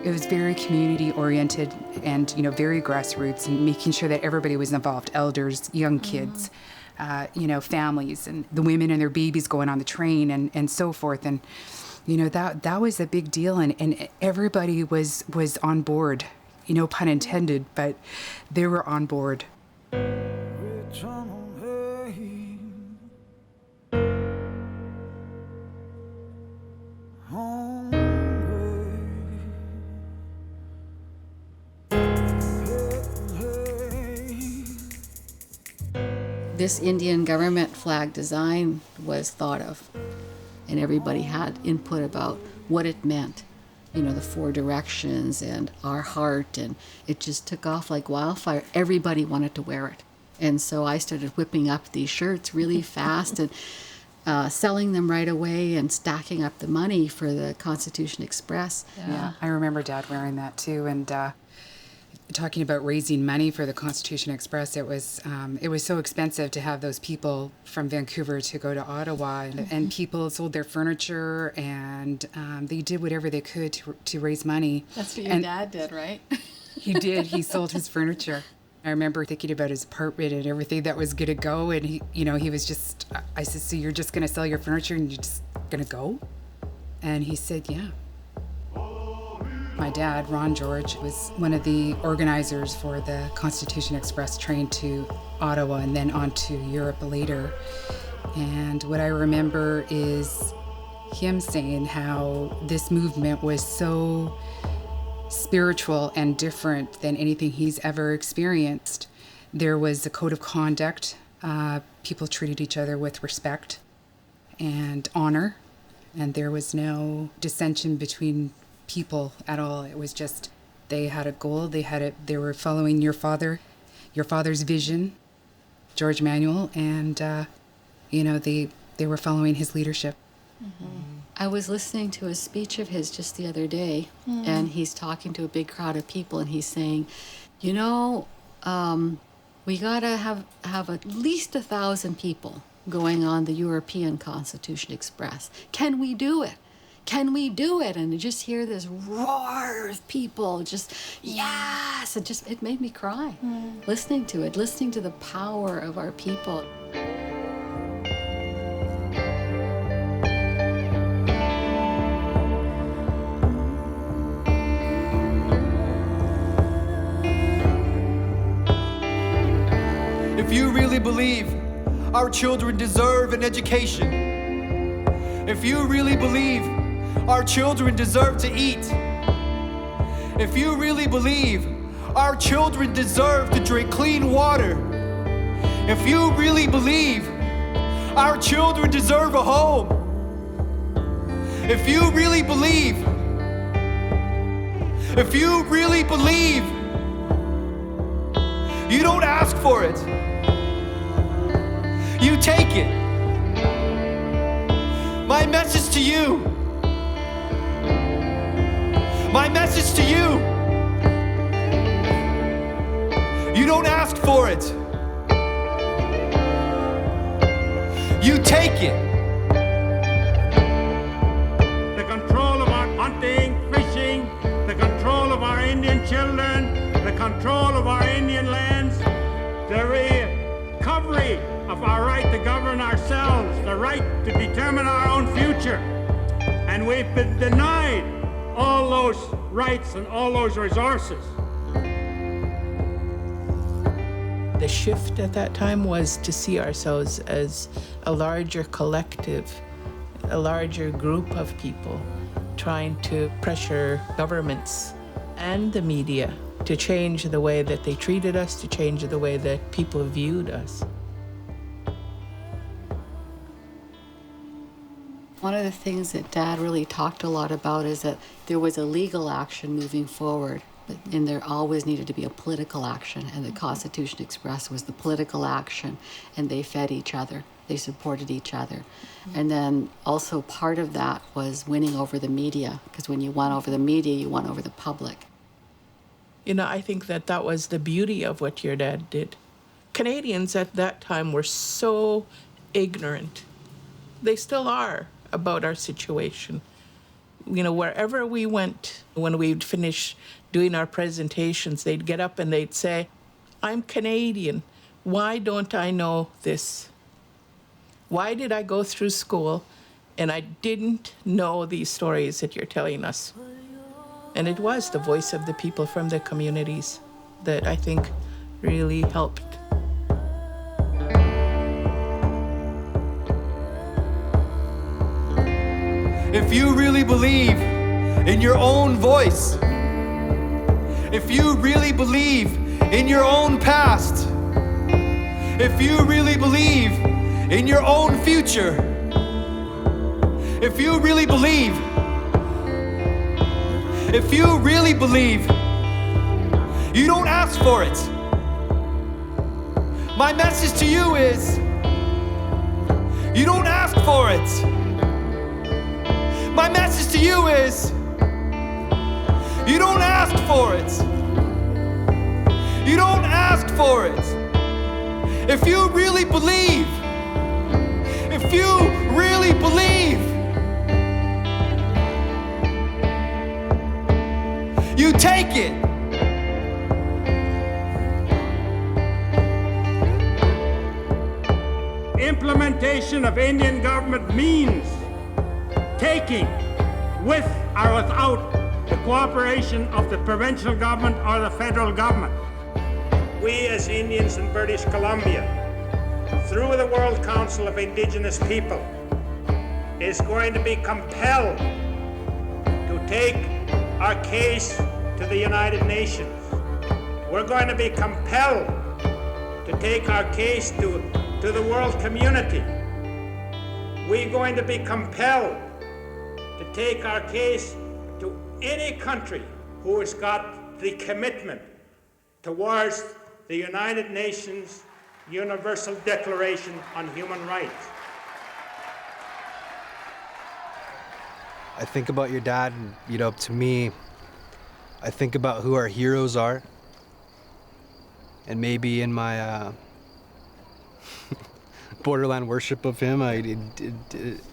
It was very community-oriented and, very grassroots and making sure that everybody was involved, elders, young kids, families, and the women and their babies going on the train and so forth. And, that was a big deal. And everybody was on board, pun intended, but they were on board. This Indian government flag design was thought of, and everybody had input about what it meant. The 4 directions and our heart, and it just took off like wildfire. Everybody wanted to wear it. And so I started whipping up these shirts really fast and selling them right away and stacking up the money for the Constitution Express. Yeah, I remember Dad wearing that too. And talking about raising money for the Constitution Express, it was so expensive to have those people from Vancouver to go to Ottawa, and people sold their furniture, and they did whatever they could to raise money. That's what your dad did, right? He did. He sold his furniture. I remember thinking about his apartment and everything that was going to go, and he was just, I said, so you're just going to sell your furniture and you're just going to go? And he said, yeah. My dad, Ron George, was one of the organizers for the Constitution Express train to Ottawa and then on to Europe later. And what I remember is him saying how this movement was so spiritual and different than anything he's ever experienced. There was a code of conduct. People treated each other with respect and honor, and there was no dissension between people at all. It was just, they had a goal, they were following your father's vision, George Manuel, and they were following his leadership. Mm-hmm. I was listening to a speech of his just the other day, and he's talking to a big crowd of people, and he's saying, we gotta have at least 1,000 people going on the European Constitution Express. Can we do it? Can we do it? And you just hear this roar of people, just, yes! It made me cry, listening to it, listening to the power of our people. you really believe our children deserve an education, if you really believe our children deserve to eat, if you really believe our children deserve to drink clean water, if you really believe our children deserve a home, if you really believe, you don't ask for it, you take it. My message to you, you don't ask for it, you take it. The control of our hunting, fishing, the control of our Indian children, the control of our Indian lands, the recovery of our right to govern ourselves, the right to determine our own future. And we've been denied all those rights and all those resources. The shift at that time was to see ourselves as a larger collective, a larger group of people trying to pressure governments and the media to change the way that they treated us, to change the way that people viewed us. One of the things that Dad really talked a lot about is that there was a legal action moving forward, and there always needed to be a political action, and the Constitution Express was the political action, and they fed each other. They supported each other. And then also part of that was winning over the media, because when you won over the media, you won over the public. You know, I think that that was the beauty of what your dad did. Canadians at that time were so ignorant. They still are about our situation. You know, wherever we went, when we'd finish doing our presentations, they'd get up and they'd say, "I'm Canadian. Why don't I know this? Why did I go through school and I didn't know these stories that you're telling us?" And it was the voice of the people from the communities that I think really helped. If you really believe in your own voice, if you really believe in your own past, if you really believe in your own future, if you really believe, you don't ask for it. My message to you is, you don't ask for it. My message to you is, you don't ask for it. You don't ask for it. If you really believe, you take it. Implementation of Indian government means taking, with or without the cooperation of the provincial government or the federal government. We as Indians in British Columbia, through the World Council of Indigenous People, is going to be compelled to take our case to the United Nations. We're going to be compelled to take our case to the world community. We're going to be compelled to take our case to any country who has got the commitment towards the United Nations Universal Declaration on Human Rights. I think about your dad, and, you know, to me, I think about who our heroes are. And maybe in my borderline worship of him,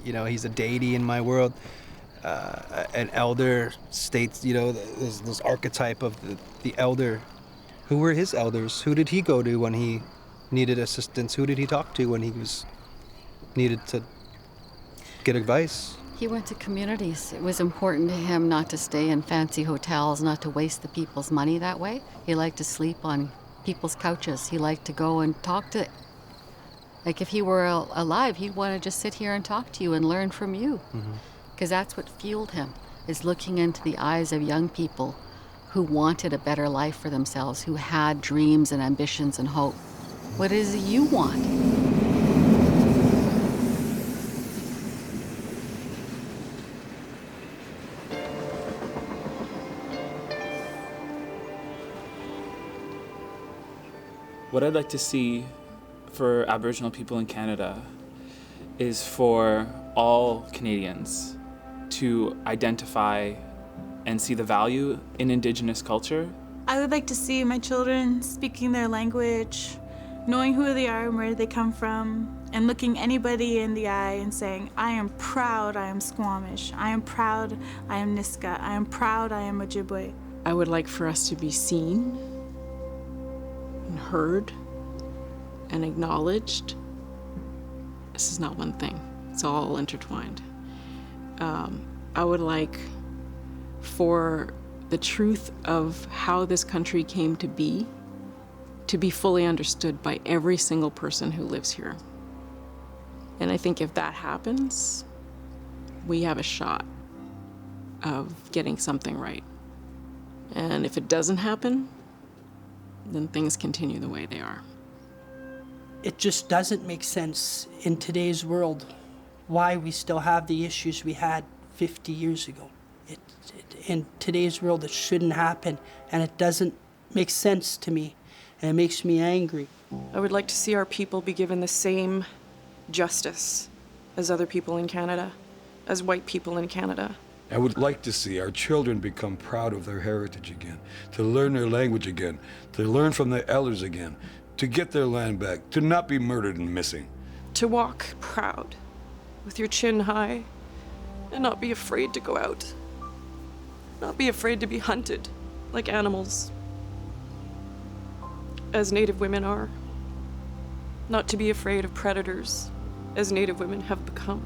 you know, he's a deity in my world. An elder states, you know, there's this archetype of the elder. Who were his elders? Who did he go to when he needed assistance? Who did he talk to when he needed to get advice? He went to communities. It was important to him not to stay in fancy hotels, not to waste the people's money that way. He liked to sleep on people's couches. He liked to go and talk to, like if he were alive, he'd want to just sit here and talk to you and learn from you. Because that's what fueled him, is looking into the eyes of young people who wanted a better life for themselves, who had dreams and ambitions and hope. What is it you want? What I'd like to see for Aboriginal people in Canada is for all Canadians to identify and see the value in Indigenous culture. I would like to see my children speaking their language, knowing who they are and where they come from, and looking anybody in the eye and saying, I am proud I am Squamish. I am proud I am Niska. I am proud I am Ojibwe. I would like for us to be seen and heard and acknowledged. This is not one thing. It's all intertwined. I would like for the truth of how this country came to be fully understood by every single person who lives here. And I think if that happens, we have a shot of getting something right. And if it doesn't happen, then things continue the way they are. It just doesn't make sense in today's world why we still have the issues we had 50 years ago. In today's world, it shouldn't happen, and it doesn't make sense to me, and it makes me angry. I would like to see our people be given the same justice as other people in Canada, as white people in Canada. I would like to see our children become proud of their heritage again, to learn their language again, to learn from their elders again, to get their land back, to not be murdered and missing. To walk proud, with your chin high, and not be afraid to go out. Not be afraid to be hunted like animals, as Native women are. Not to be afraid of predators, as Native women have become.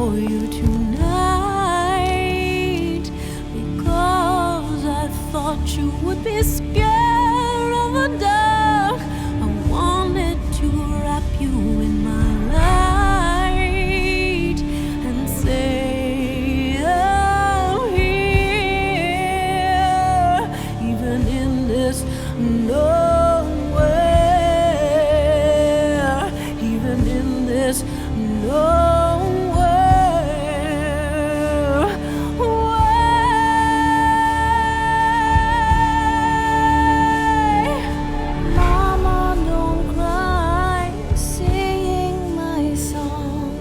for you tonight, because I thought you would be scared of the dark. I wanted to wrap you in my light and say I'm here, even in this nowhere, even in this nowhere. Mama, don't cry, singing my song.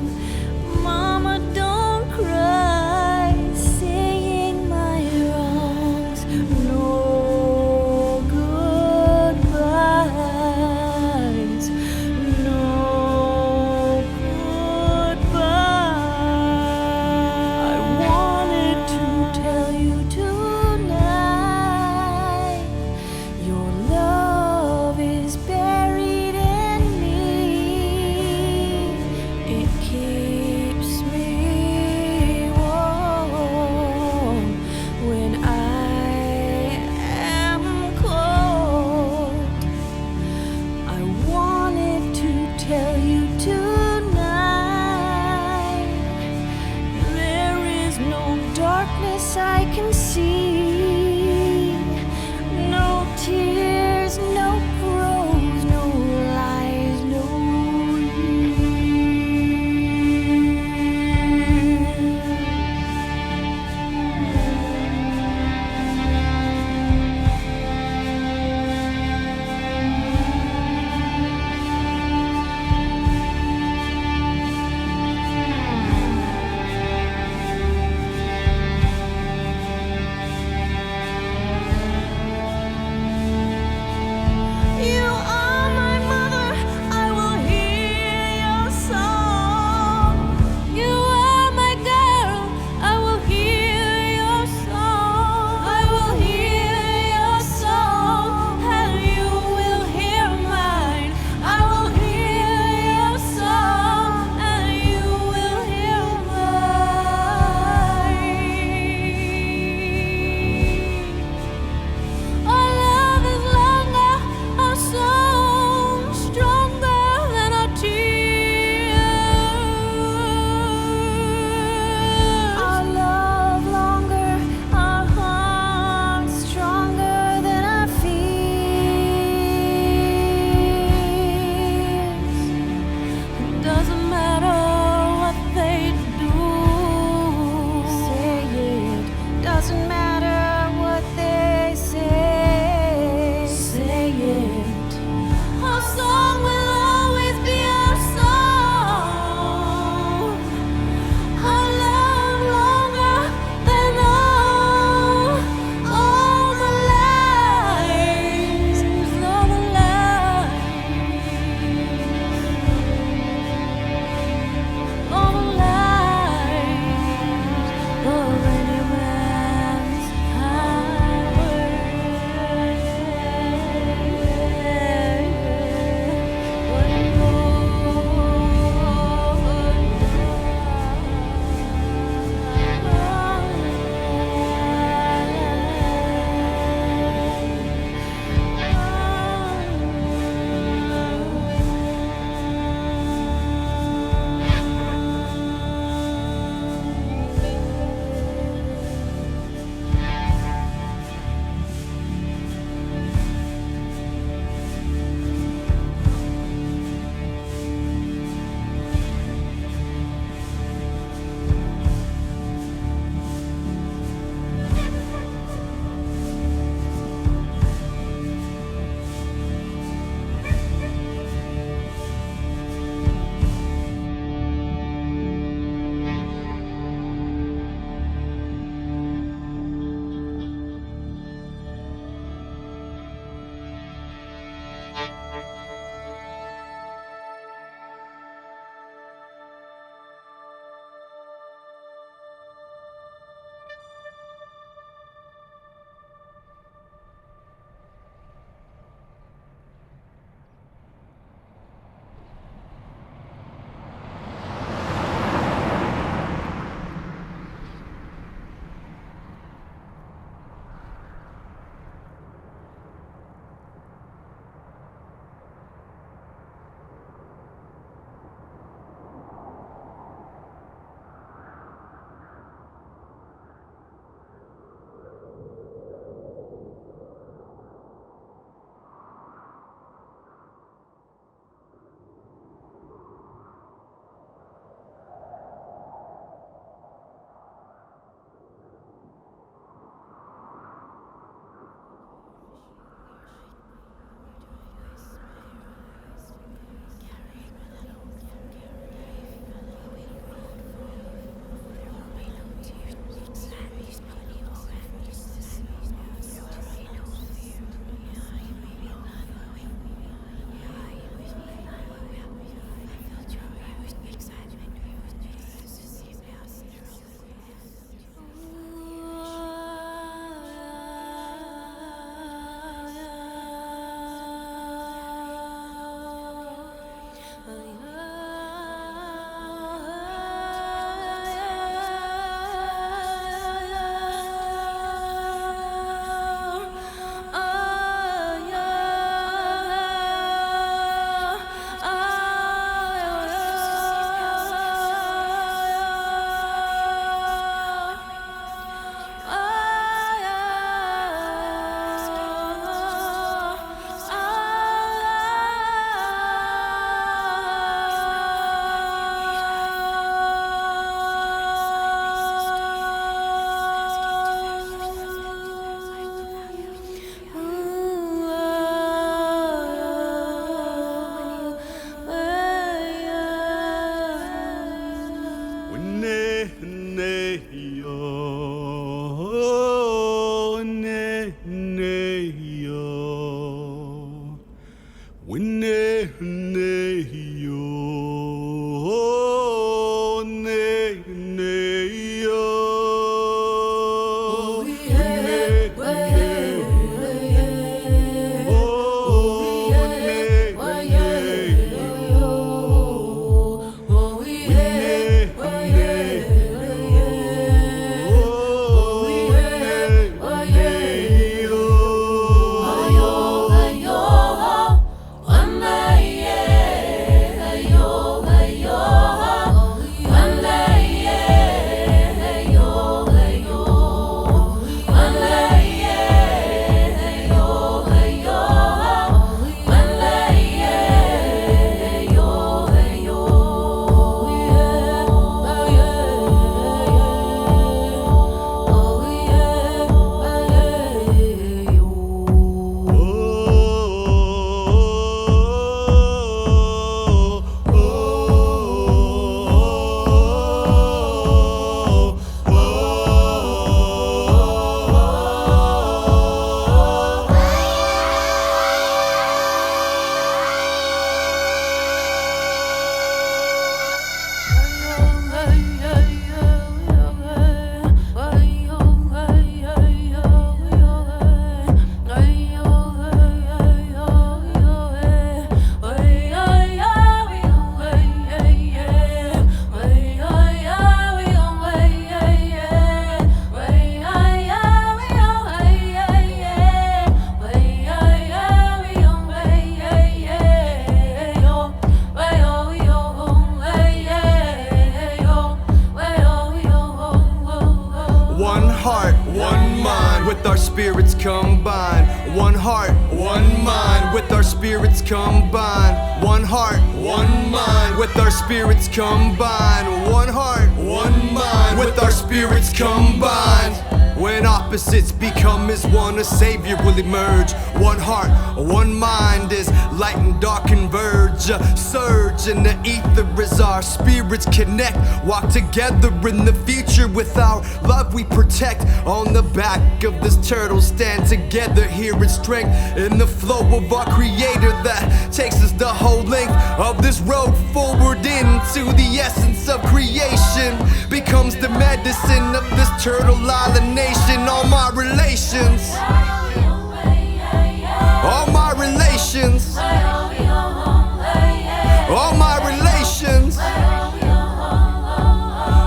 Mama, don't cry, singing my wrongs. No goodbyes, no goodbyes. spirits combine. One heart, one mind, with our spirits combine. One heart, one mind, with our spirits combine. One heart, one mind, with our spirits combined. When opposites become as one, a savior will emerge. One heart, one mind is light and dark converge. Surge in the ether as our spirits connect. Walk together in the future with our love we protect. On the back of this turtle, stand together here in strength. In the flow of our creator that takes us the whole length of this road forward into the essence of creation. Becomes the medicine of this turtle island nation. All my relations, all my relations, all my relations,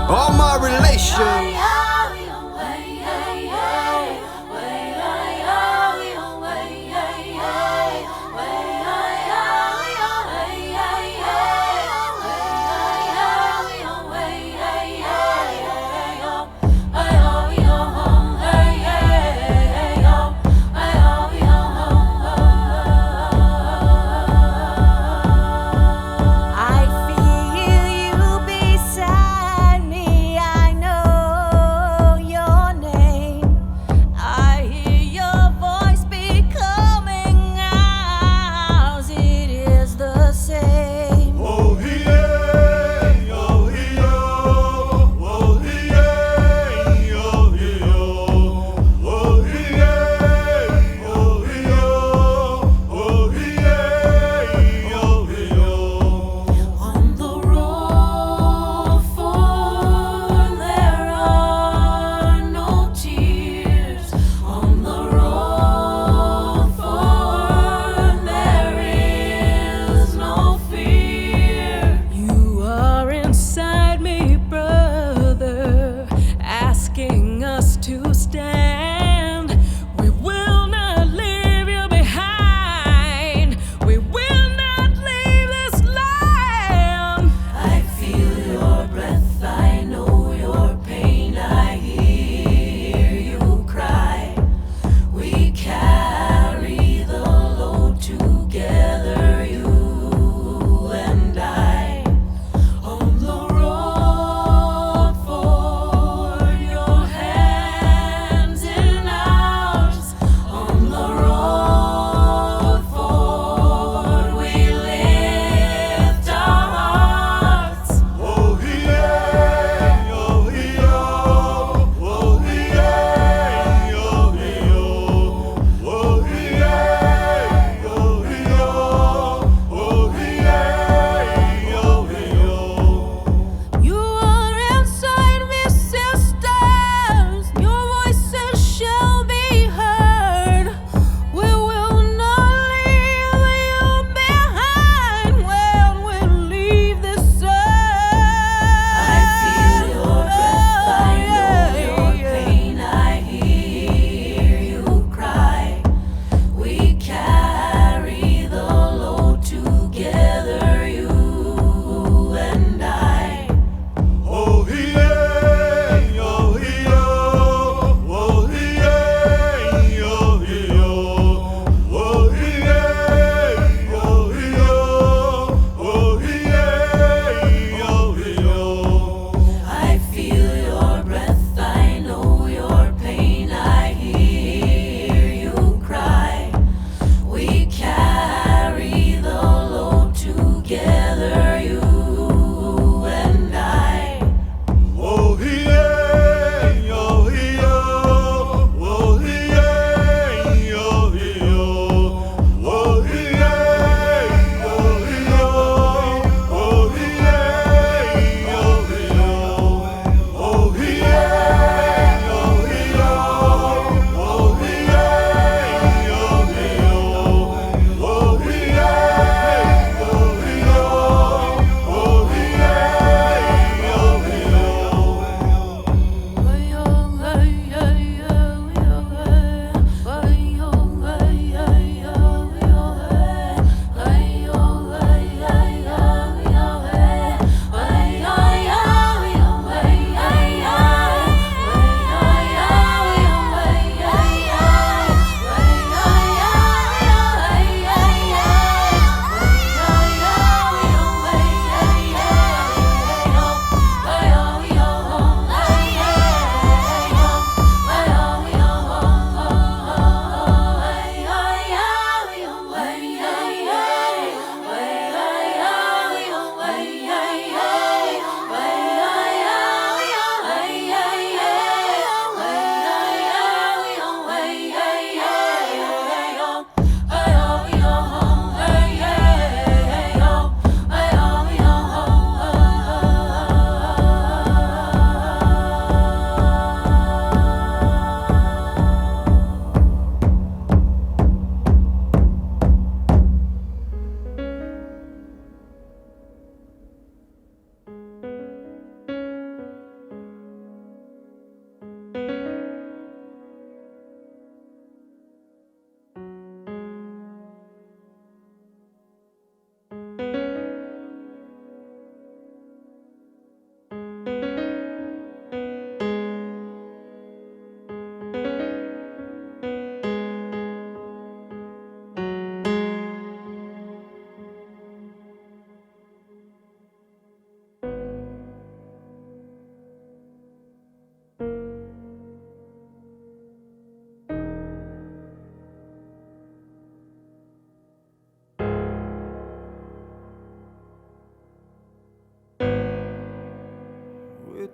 all my relations.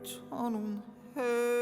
tunnel, hey.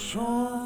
Motion.